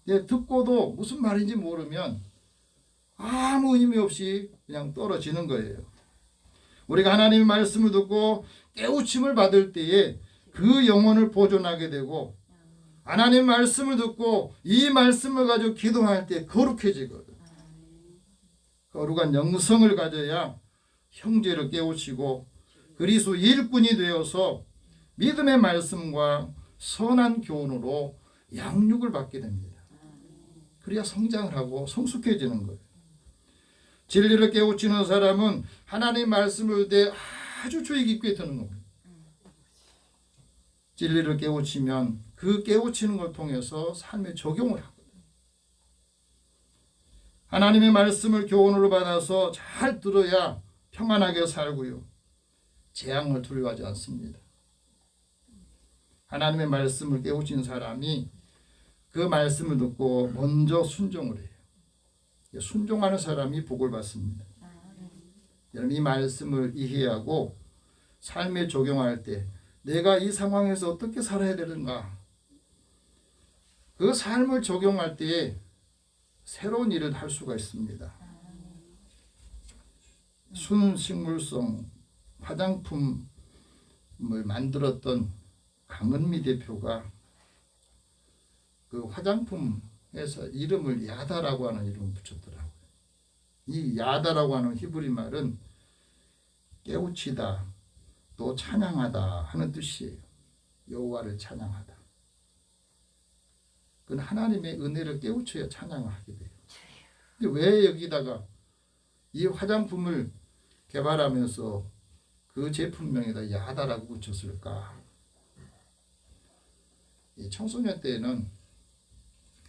듣고도 무슨 말인지 모르면 아무 의미 없이 그냥 떨어지는 거예요. 우리가 하나님의 말씀을 듣고 깨우침을 받을 때에 그 영혼을 보존하게 되고 하나님 말씀을 듣고 이 말씀을 가지고 기도할 때 거룩해지거든. 거룩한 영성을 가져야 형제를 깨우치고 그리스도 일꾼이 되어서 믿음의 말씀과 선한 교훈으로 양육을 받게 됩니다. 그래야 성장을 하고 성숙해지는 거예요. 진리를 깨우치는 사람은 하나님 말씀을 때 아주 주의 깊게 듣는 겁니다. 진리를 깨우치면 그 깨우치는 걸 통해서 삶에 적용을 하거든요. 하나님의 말씀을 교훈으로 받아서 잘 들어야 평안하게 살고요. 재앙을 두려워하지 않습니다. 하나님의 말씀을 깨우친 사람이 그 말씀을 듣고 먼저 순종을 해요. 순종하는 사람이 복을 받습니다. 여러분, 이 말씀을 이해하고 삶에 적용할 때 내가 이 상황에서 어떻게 살아야 되는가, 그 삶을 적용할 때에 새로운 일을 할 수가 있습니다. 순식물성 화장품을 만들었던 강은미 대표가 그 화장품에서 이름을 야다라고 하는 이름을 붙였더라고요. 이 야다라고 하는 히브리 말은 깨우치다, 또 찬양하다 하는 뜻이에요. 여호와를 찬양하다. 그건 하나님의 은혜를 깨우쳐야 찬양을 하게 돼요. 근데 왜 여기다가 이 화장품을 개발하면서 그 제품명에다 야다라고 붙였을까? 이 청소년 때에는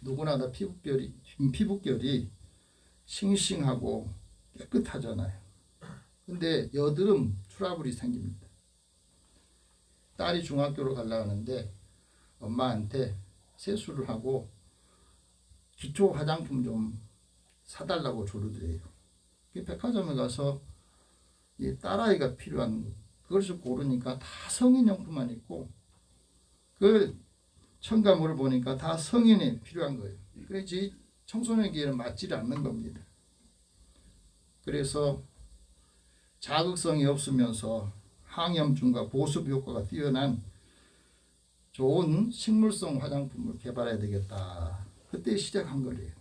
누구나 다 피부결이 싱싱하고 깨끗하잖아요. 근데 여드름 트러블이 생깁니다. 딸이 중학교로 가려고 하는데 엄마한테 세수를 하고 기초 화장품 좀 사달라고 조르더래요. 백화점에 가서 이 딸아이가 필요한 그것을 고르니까 다 성인용품만 있고 그 첨가물을 보니까 다 성인이 필요한 거예요. 그래서 이 청소년기에는 맞지 않는 겁니다. 그래서 자극성이 없으면서 항염증과 보습 효과가 뛰어난 좋은 식물성 화장품을 개발해야 되겠다. 그때 시작한 거래요.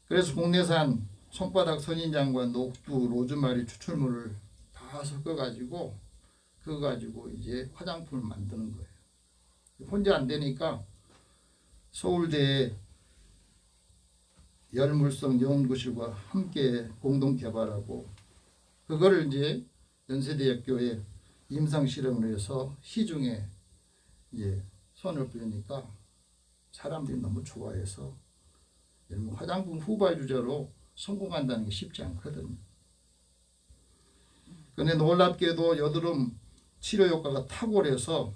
그래서 국내산 손바닥 선인장과 녹두, 로즈마리 추출물을 다 섞어가지고 그거 가지고 이제 화장품을 만드는 거예요. 혼자 안 되니까 서울대 열물성 연구실과 함께 공동 개발하고 그거를 이제 연세대학교에 임상 실험을 해서 시중에 이제 손을 뿌리니까 사람들이 너무 좋아해서 여러분 화장품 후발주자로 성공한다는 게 쉽지 않거든요. 그런데 놀랍게도 여드름 치료 효과가 탁월해서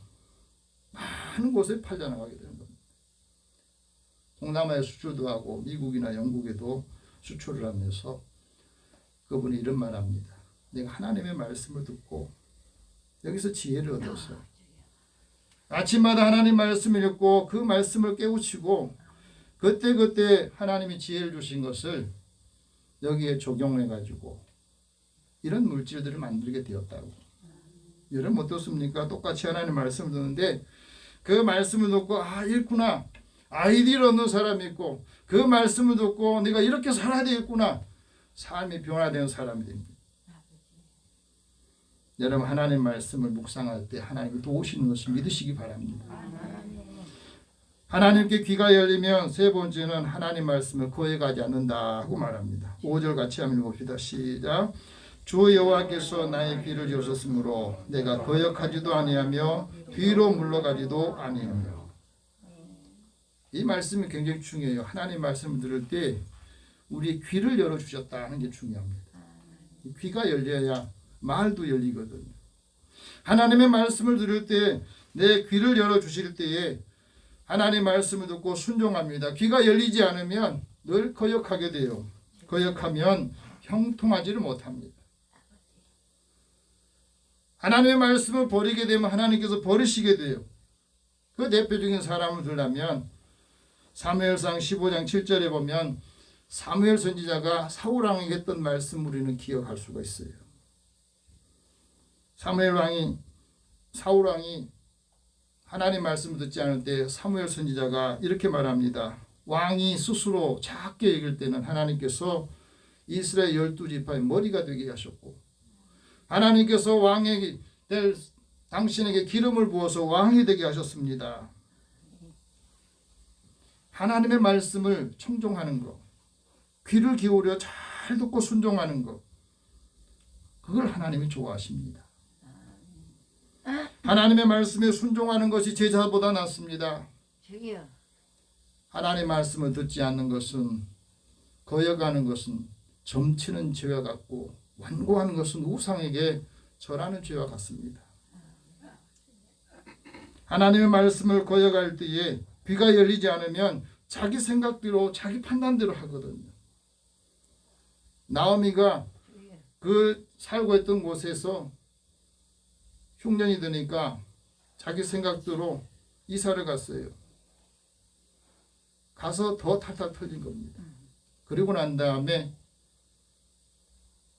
많은 곳에 팔려나가게 되는 겁니다. 동남아에 수출도 하고 미국이나 영국에도 수출을 하면서 그분이 이런 말 합니다. 내가 하나님의 말씀을 듣고 여기서 지혜를 얻었어요. 아침마다 하나님 말씀을 읽고 그 말씀을 깨우치고 그때그때 하나님이 지혜를 주신 것을 여기에 적용해 가지고 이런 물질들을 만들게 되었다고. 여러분 어떻습니까? 똑같이 하나님 말씀을 듣는데 그 말씀을 듣고 읽구나. 아이디어를 얻는 사람이 있고 그 말씀을 듣고 내가 이렇게 살아야 되겠구나. 삶이 변화되는 사람이 됩니다. 여러분 하나님 말씀을 묵상할 때 하나님이 도우시는 것을 믿으시기 바랍니다. 하나님께 귀가 열리면 세 번째는 하나님 말씀을 거역하지 않는다고 말합니다. 5절 같이 한번 읽어봅시다. 시작. 주 여호와께서 나의 귀를 여셨으므로 내가 거역하지도 아니하며 뒤로 물러가지도 아니하며. 이 말씀이 굉장히 중요해요. 하나님 말씀을 들을 때 우리 귀를 열어주셨다 하는 게 중요합니다. 귀가 열려야 말도 열리거든요. 하나님의 말씀을 들을 때 내 귀를 열어주실 때에 하나님 말씀을 듣고 순종합니다. 귀가 열리지 않으면 늘 거역하게 돼요. 거역하면 형통하지를 못합니다. 하나님의 말씀을 버리게 되면 하나님께서 버리시게 돼요. 그 대표적인 사람을 들라면 사무엘상 15장 7절에 보면 사무엘 선지자가 사울왕에게 했던 말씀 우리는 기억할 수가 있어요. 사울왕이 하나님 말씀을 듣지 않을 때 사무엘 선지자가 이렇게 말합니다. 왕이 스스로 작게 여길 때는 하나님께서 이스라엘 12지파의 머리가 되게 하셨고 하나님께서 왕에게 될 당신에게 기름을 부어서 왕이 되게 하셨습니다. 하나님의 말씀을 청종하는 것, 귀를 기울여 잘 듣고 순종하는 것, 그걸 하나님이 좋아하십니다. 하나님의 말씀에 순종하는 것이 제자보다 낫습니다.
저기요.
하나님의 말씀을 듣지 않는 것은, 거역하는 것은 점치는 죄와 같고, 완고하는 것은 우상에게 절하는 죄와 같습니다. 하나님의 말씀을 거역할 때에 귀가 열리지 않으면 자기 생각대로 자기 판단대로 하거든요. 나오미가 그 살고 있던 곳에서 흉년이 드니까 자기 생각대로 이사를 갔어요. 가서 더 탈탈 털린 겁니다. 그리고 난 다음에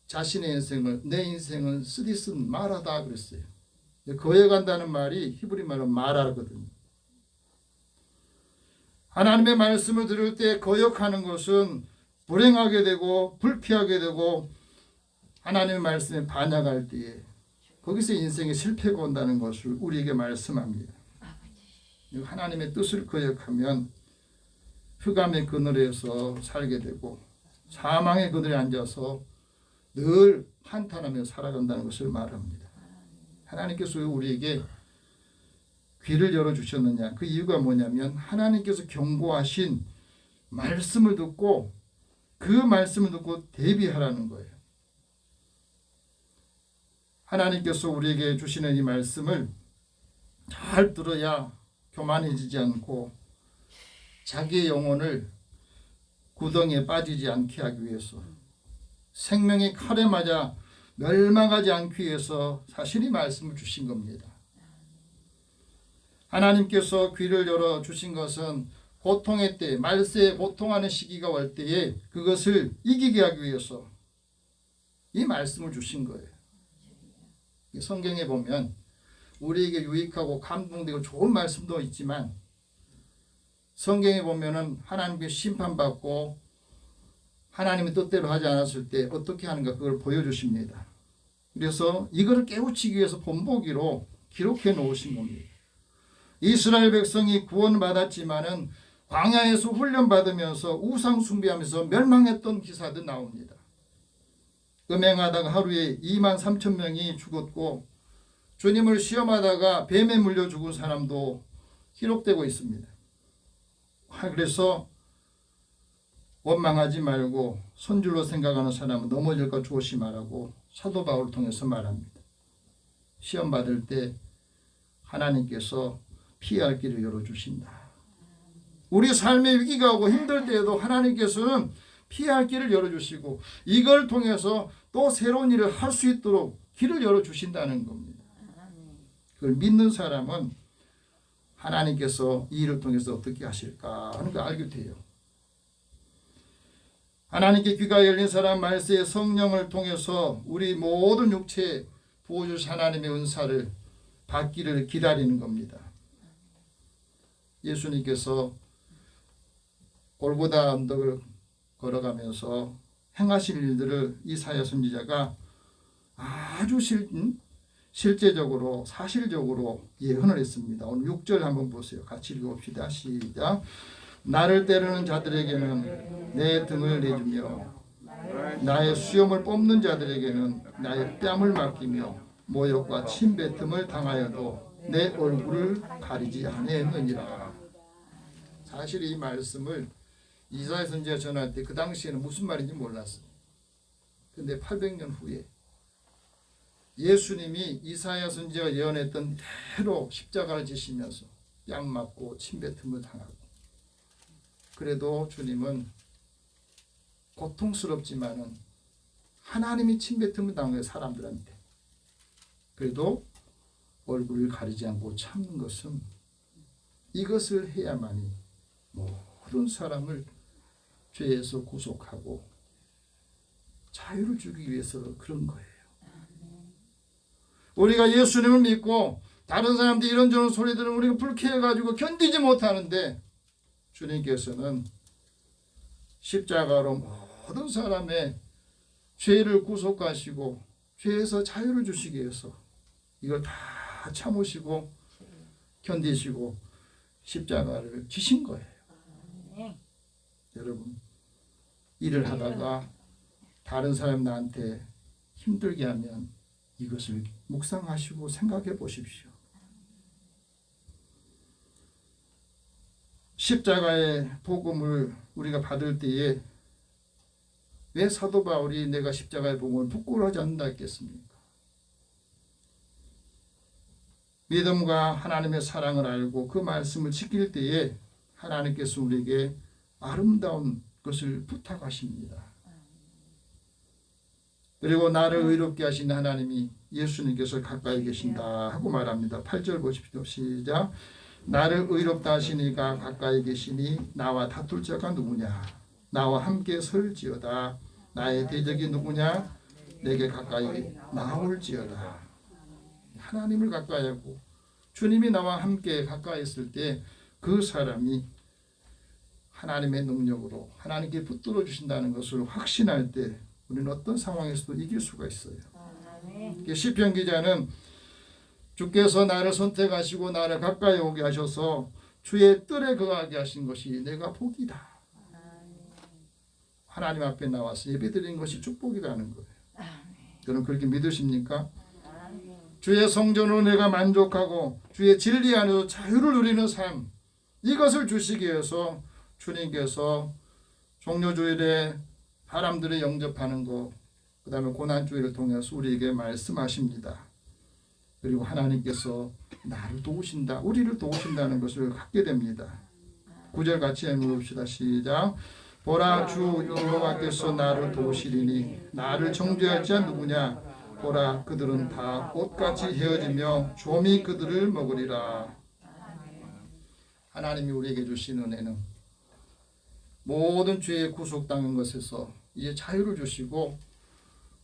자신의 인생을, 내 인생은 쓰디쓴 마라다 그랬어요. 거역한다는 말이 히브리 말로 마라거든요. 하나님의 말씀을 들을 때 거역하는 것은 불행하게 되고 불피하게 되고 하나님의 말씀에 반역할 때에 거기서 인생의 실패가 온다는 것을 우리에게 말씀합니다. 하나님의 뜻을 거역하면 흑암의 그늘에서 살게 되고 사망의 그늘에 앉아서 늘 한탄하며 살아간다는 것을 말합니다. 하나님께서 우리에게 귀를 열어주셨느냐? 그 이유가 뭐냐면 하나님께서 경고하신 말씀을 듣고 그 말씀을 듣고 대비하라는 거예요. 하나님께서 우리에게 주시는 이 말씀을 잘 들어야 교만해지지 않고 자기의 영혼을 구덩이에 빠지지 않게 하기 위해서, 생명의 칼에 맞아 멸망하지 않기 위해서 사실 이 말씀을 주신 겁니다. 하나님께서 귀를 열어주신 것은 고통의 때, 말세에 고통하는 시기가 올 때에 그것을 이기게 하기 위해서 이 말씀을 주신 거예요. 성경에 보면 우리에게 유익하고 감동되고 좋은 말씀도 있지만 성경에 보면은 하나님께 심판받고 하나님의 뜻대로 하지 않았을 때 어떻게 하는가 그걸 보여주십니다. 그래서 이거를 깨우치기 위해서 본보기로 기록해 놓으신 겁니다. 이스라엘 백성이 구원받았지만은 광야에서 훈련받으면서 우상 숭배하면서 멸망했던 기사도 나옵니다. 음행하다가 하루에 23,000명이 죽었고 주님을 시험하다가 뱀에 물려 죽은 사람도 기록되고 있습니다. 그래서 원망하지 말고 손줄로 생각하는 사람은 넘어질까 조심하라고 사도 바울을 통해서 말합니다. 시험 받을 때 하나님께서 피할 길을 열어주신다. 우리 삶의 위기가 오고 힘들 때에도 하나님께서는 피할 길을 열어주시고 이걸 통해서 또 새로운 일을 할 수 있도록 길을 열어주신다는 겁니다. 그걸 믿는 사람은 하나님께서 이 일을 통해서 어떻게 하실까 하는 걸 알게 돼요. 하나님께 귀가 열린 사람, 말세의 성령을 통해서 우리 모든 육체에 부어주신 하나님의 은사를 받기를 기다리는 겁니다. 예수님께서 골고다 언덕을 걸어가면서 행하실 일들을 이사야 선지자가 아주 실제적으로 사실적으로 예언을 했습니다. 오늘 6절 한번 보세요. 같이 읽어봅시다. 시작. 나를 때리는 자들에게는 내 등을 내주며 나의 수염을 뽑는 자들에게는 나의 뺨을 맡기며 모욕과 침뱉음을 당하여도 내 얼굴을 가리지 아니하느니라. 사실 이 말씀을 이사야 선지자가 전할 때 그 당시에는 무슨 말인지 몰랐어요. 그런데 800년 후에 예수님이 이사야 선지자가 예언했던 대로 십자가를 지시면서 뺨 맞고 침뱉음을 당하고, 그래도 주님은 고통스럽지만은 하나님이 침뱉음을 당해요. 사람들한테. 그래도 얼굴을 가리지 않고 참는 것은 이것을 해야만이 모든 사람을 죄에서 구속하고 자유를 주기 위해서 그런 거예요. 우리가 예수님을 믿고 다른 사람들이 이런저런 소리 들으면 우리가 불쾌해가지고 견디지 못하는데 주님께서는 십자가로 모든 사람의 죄를 구속하시고 죄에서 자유를 주시기 위해서 이걸 다 참으시고 견디시고 십자가를 지신 거예요. 여러분, 일을 하다가 다른 사람 나한테 힘들게 하면 이것을 묵상하시고 생각해 보십시오. 십자가의 복음을 우리가 받을 때에 왜 사도 바울이 내가 십자가의 복음을 부끄러워하지 않는다 했겠습니까? 믿음과 하나님의 사랑을 알고 그 말씀을 지킬 때에 하나님께서 우리에게 아름다운 것을 부탁하십니다. 그리고 나를 의롭게 하신 하나님이 예수님께서 가까이 계신다 하고 말합니다. 8절 보십시오. 시작. 나를 의롭다 하시니가 가까이 계시니 나와 다툴 자가 누구냐? 나와 함께 설지어다. 나의 대적이 누구냐? 내게 가까이 나올지어다. 하나님을 가까이 하고 주님이 나와 함께 가까이 있을 때 그 사람이 하나님의 능력으로 하나님께 붙들어 주신다는 것을 확신할 때 우리는 어떤 상황에서도 이길 수가 있어요. 시편 기자는 주께서 나를 선택하시고 나를 가까이 오게 하셔서 주의 뜰에 거하게 하신 것이 내가 복이다. 하나님 앞에 나와서 예배드리는 것이 축복이라는 거예요. 여러분 그렇게 믿으십니까? 주의 성전으로 내가 만족하고 주의 진리 안에서 자유를 누리는 삶, 이것을 주시기 위해서 주님께서 종료주일에 사람들을 영접하는 것, 그 다음에 고난주일을 통해서 우리에게 말씀하십니다. 그리고 하나님께서 나를 도우신다, 우리를 도우신다는 것을 갖게 됩니다. 9절 같이 읽어봅시다. 시작. 보라, 주 여호와께서 나를 도우시리니 나를 정죄할 자 누구냐? 보라, 그들은 다 꽃같이 헤어지며 좀이 그들을 먹으리라. 하나님이 우리에게 주신 은혜는 모든 죄에 구속당한 것에서 이제 자유를 주시고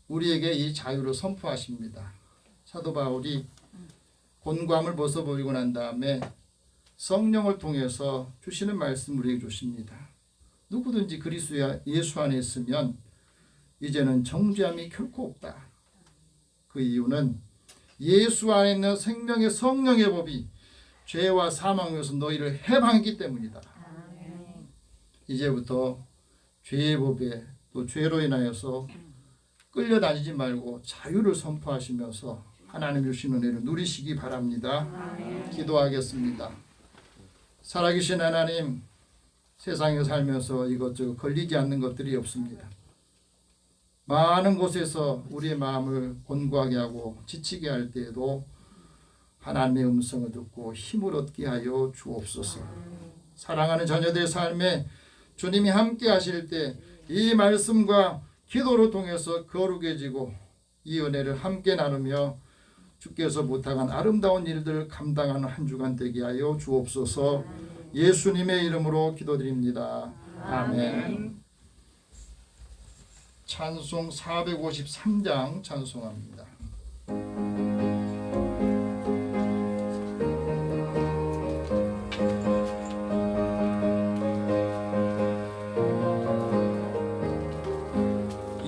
우리에게 이 자유를 선포하십니다. 사도 바울이 곤고함을 벗어버리고 난 다음에 성령을 통해서 주시는 말씀 우리에게 주십니다. 누구든지 그리스도 예수 안에 있으면 이제는 정죄함이 결코 없다. 그 이유는 예수 안에 있는 생명의 성령의 법이 죄와 사망에서 너희를 해방했기 때문이다. 이제부터 죄의 법에 또 죄로 인하여서 끌려다니지 말고 자유를 선포하시면서 하나님 주신 은혜를 누리시기 바랍니다. 기도하겠습니다. 살아계신 하나님, 세상에 살면서 이것저것 걸리지 않는 것들이 없습니다. 많은 곳에서 우리의 마음을 곤고하게 하고 지치게 할 때에도 하나님의 음성을 듣고 힘을 얻게 하여 주옵소서. 사랑하는 자녀들의 삶에 주님이 함께 하실 때 이 말씀과 기도를 통해서 거룩해지고 이 은혜를 함께 나누며 주께서 부탁한 아름다운 일들을 감당하는 한 주간 되게 하여 주옵소서. 예수님의 이름으로 기도드립니다. 아멘. 찬송 453장 찬송합니다.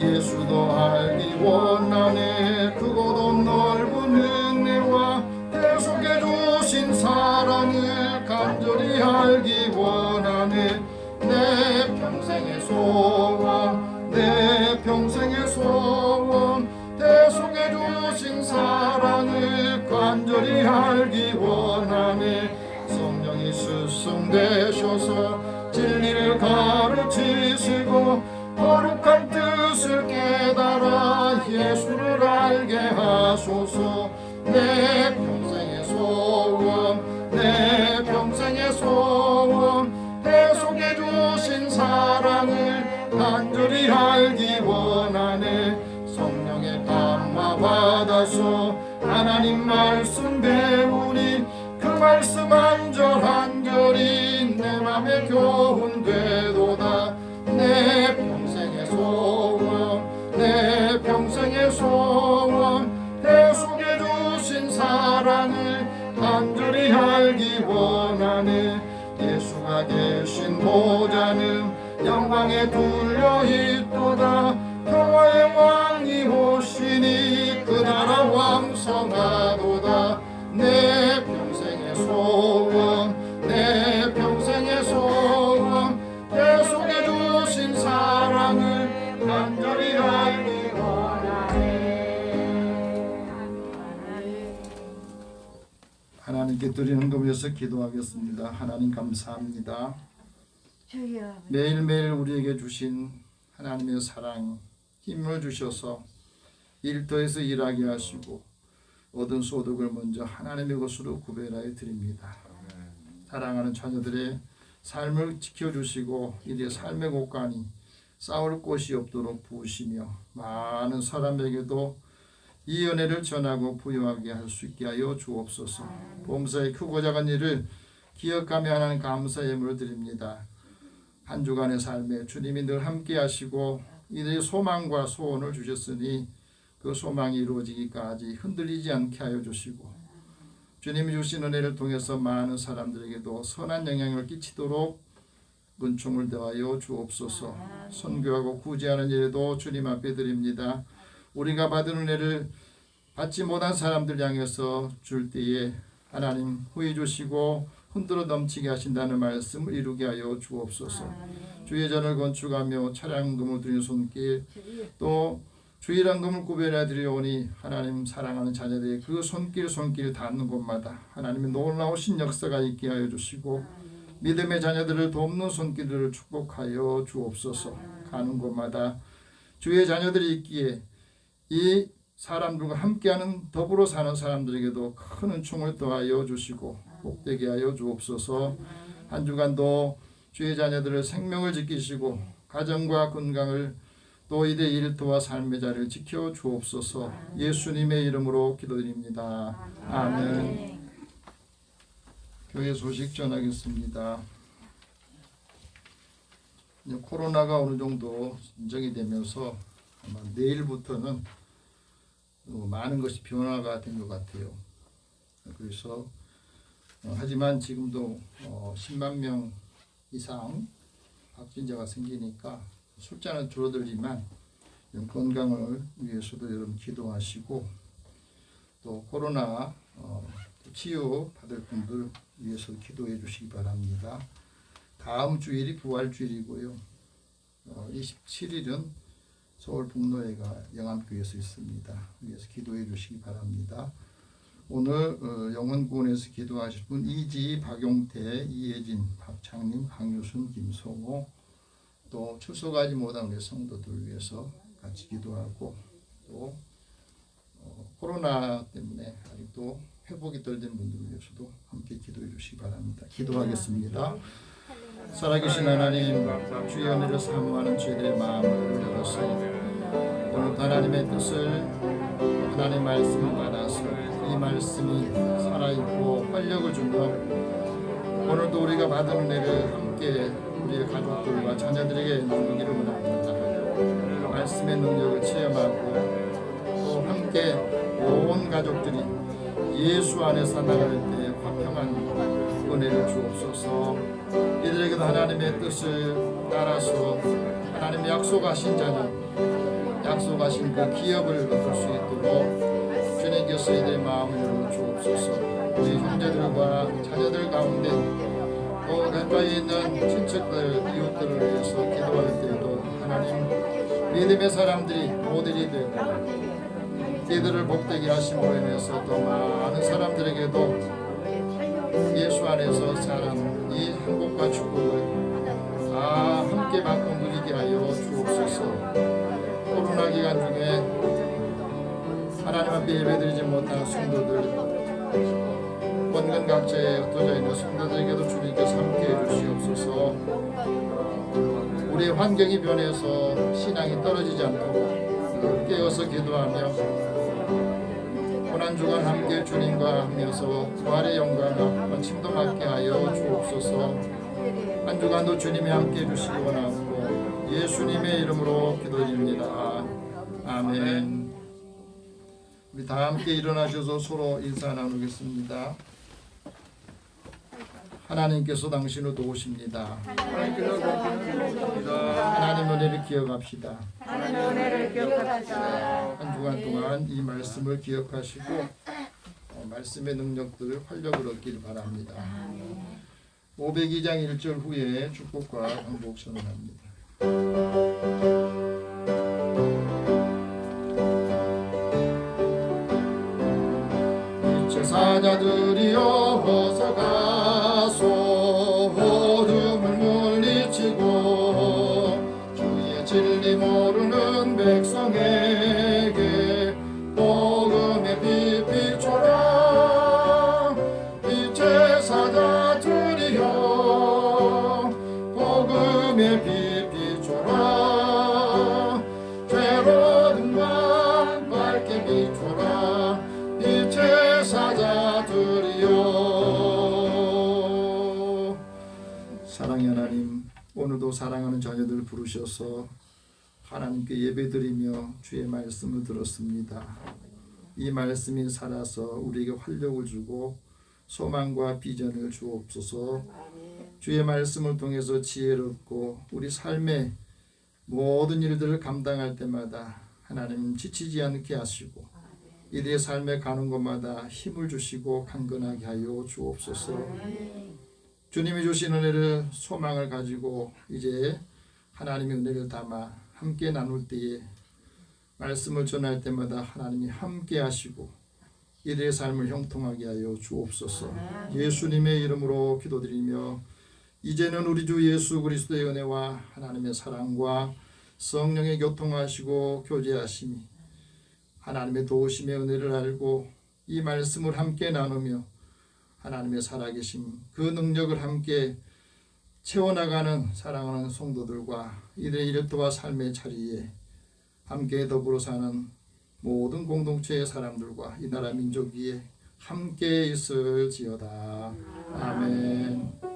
예수도 알기 원하네. 크고도 넓은 은혜와 계속해 주신 사랑을 간절히 알기 원하네. 내 평생의 소원, 내 평생의 소원, 계속해 주신 사랑을 간절히 알기 원하네. 성령이 스승되셔서 진리를 가르치시고 거룩한 뜻을 깨달아 예수를 알게 하소서. 내 평생의 소원, 내 평생의 소원, 계속해 주신 사랑을 간절히 알기 원하네. 성령의 감화 받아서 하나님 말씀 배우니 그 말씀 한절한절이 내 맘에 교훈 되도다. 내 평생의 소원, 내 평생의 소원, 계속해 주신 사랑을 간절히 알기 원하네. 예수가 계신 보좌는 영광에 둘려 있도다. 평화의 왕이 오시니 그 나라 왕성하도다. 내 평생의 소원, 내 평생의 소원, 계속해 주신 사랑을 간절히 알기 원하네. 하나님께 함께 드리는 것 위해서 기도하겠습니다. 하나님 감사합니다.
주여.
매일매일 우리에게 주신 하나님의 사랑, 힘을 주셔서 일터에서 일하게 하시고 얻은 소득을 먼저 하나님의 것으로 구별하여 드립니다. 사랑하는 자녀들의 삶을 지켜주시고 이제 삶의 곳간이 싸울 곳이 없도록 부으시며 많은 사람에게도 이 은혜를 전하고 부여하게 할 수 있게 하여 주옵소서. 봉사의 크고 작은 일을 기억하며 하나님 감사의 예물을 드립니다. 한 주간의 삶에 주님이 늘 함께 하시고 이들의 소망과 소원을 주셨으니 그 소망이 이루어지기까지 흔들리지 않게 하여 주시고 주님이 주신 은혜를 통해서 많은 사람들에게도 선한 영향을 끼치도록 은총을 더하여 주옵소서. 선교하고 구제하는 일에도 주님 앞에 드립니다. 우리가 받은 은혜를 받지 못한 사람들 향해서 줄 때에 하나님 후회 주시고 흔들어 넘치게 하신다는 말씀을 이루게 하여 주옵소서. 주의 전을 건축하며 차량금을 드리는 손길 또 주일한금을 구별해 드리오니 하나님 사랑하는 자녀들의 그 손길 닿는 곳마다 하나님의 놀라우신 역사가 있게 하여 주시고 믿음의 자녀들을 돕는 손길을 축복하여 주옵소서. 가는 곳마다 주의 자녀들이 있기에 이 사람들과 함께하는 더불어 사는 사람들에게도 큰 은총을 더하여 주시고 복되게 하여 주옵소서. 한 주간도 주의 자녀들의 생명을 지키시고 가정과 건강을 또 이들의 일터와 삶의 자리를 지켜 주옵소서. 예수님의 이름으로 기도드립니다. 아멘. 교회 소식 전하겠습니다. 코로나가 어느 정도 진정이 되면서 아마 내일부터는 많은 것이 변화가 된 것 같아요. 그래서 하지만 지금도 10만 명 이상 확진자가 생기니까 숫자는 줄어들지만 건강을 위해서도 여러분 기도하시고 또 코로나 치유 받을 분들 위해서 기도해 주시기 바랍니다. 다음 주일이 부활주일이고요. 27일은 서울 북로회가 영암교회에서 있습니다. 위해서 기도해 주시기 바랍니다. 오늘 영혼구원에서 기도하실 분 이지, 박용태, 이혜진, 박창림, 강유순, 김성호 또 출석하지 못한 우리 성도들 위해서 같이 기도하고 또 코로나 때문에 아직도 회복이 덜 된 분들 위해서도 함께 기도해 주시기 바랍니다. 기도하겠습니다. 살아계신 하나님, 주의 은혜를 사모하는 저희들의 마음을 열어서 오늘 하나님의 뜻을 하나님의 말씀을 받아서 이 말씀이 살아있고 활력을 주며 오늘도 우리가 받은 은혜를 함께 우리의 가족들과 자녀들에게 나누기를 원합니다. 말씀의 능력을 체험하고 또 함께 온 가족들이 예수 안에 살아갈 때 화평한 은혜를 주옵소서. 이들에게도 하나님의 뜻을 따라서 하나님의 약속하신 자녀, 약속하신 그 기업을 얻을 수 있도록 주님께서 이들의 마음을 열어 주옵소서. 우리 형제들과 자녀들 가운데 또 가까이 있는 친척들, 이웃들을 위해서 기도할 때에도 하나님 믿음의 사람들이 모델이 되고 이들을 복되게 하심으로 인해서 또 많은 사람들에게도 예수 안에서 사는 이 행복과 축복을 다 함께 바꿔 누리게 하여 주옵소서. 코로나 기간 중에 하나님 앞에 예배드리지 못한 성도들 원근 각지에 흩어져 있는 성도들에게도 주님께서 함께해 주시옵소서. 우리의 환경이 변해서 신앙이 떨어지지 않도록 깨어서 기도하며 고난 주간 함께 주님과 하면서 부활의 영광을 번침도 맡게 하여 주옵소서. 한 주간도 주님이 함께 해주시기 원하고 예수님의 이름으로 기도드립니다. 아멘. 우리 다 함께 일어나셔서 서로 인사 나누겠습니다. 하나님께서 당신을 도우십니다. 하나님 은혜를 기억합시다. 한 주간 동안 이 말씀을 기억하시고 말씀의 능력들을 활력을 얻길 바랍니다. 502장 1절 후에 축복과 항복 선언합니다. 제사자들이여 어둠의 빛 비춰라 괴로운 밤 밝게 비춰라 빛의 사자들이여. 사랑의 하나님, 오늘도 사랑하는 자녀들 부르셔서 하나님께 예배드리며 주의 말씀을 들었습니다. 이 말씀이 살아서 우리에게 활력을 주고 소망과 비전을 주옵소서. 주의 말씀을 통해서 지혜를 얻고 우리 삶의 모든 일들을 감당할 때마다 하나님 지치지 않게 하시고 이들의 삶에 가는 곳마다 힘을 주시고 강건하게 하여 주옵소서. 주님이 주신 은혜를 소망을 가지고 이제 하나님의 은혜를 담아 함께 나눌 때에 말씀을 전할 때마다 하나님이 함께 하시고 이들의 삶을 형통하게 하여 주옵소서. 예수님의 이름으로 기도드리며 이제는 우리 주 예수 그리스도의 은혜와 하나님의 사랑과 성령의 교통하시고 교제하심이 하나님의 도우심의 은혜를 알고 이 말씀을 함께 나누며 하나님의 살아계심 그 능력을 함께 채워나가는 사랑하는 성도들과 이들의 일터와 삶의 자리에 함께 더불어 사는 모든 공동체의 사람들과 이 나라 민족 위에 함께 있을지어다. 아멘.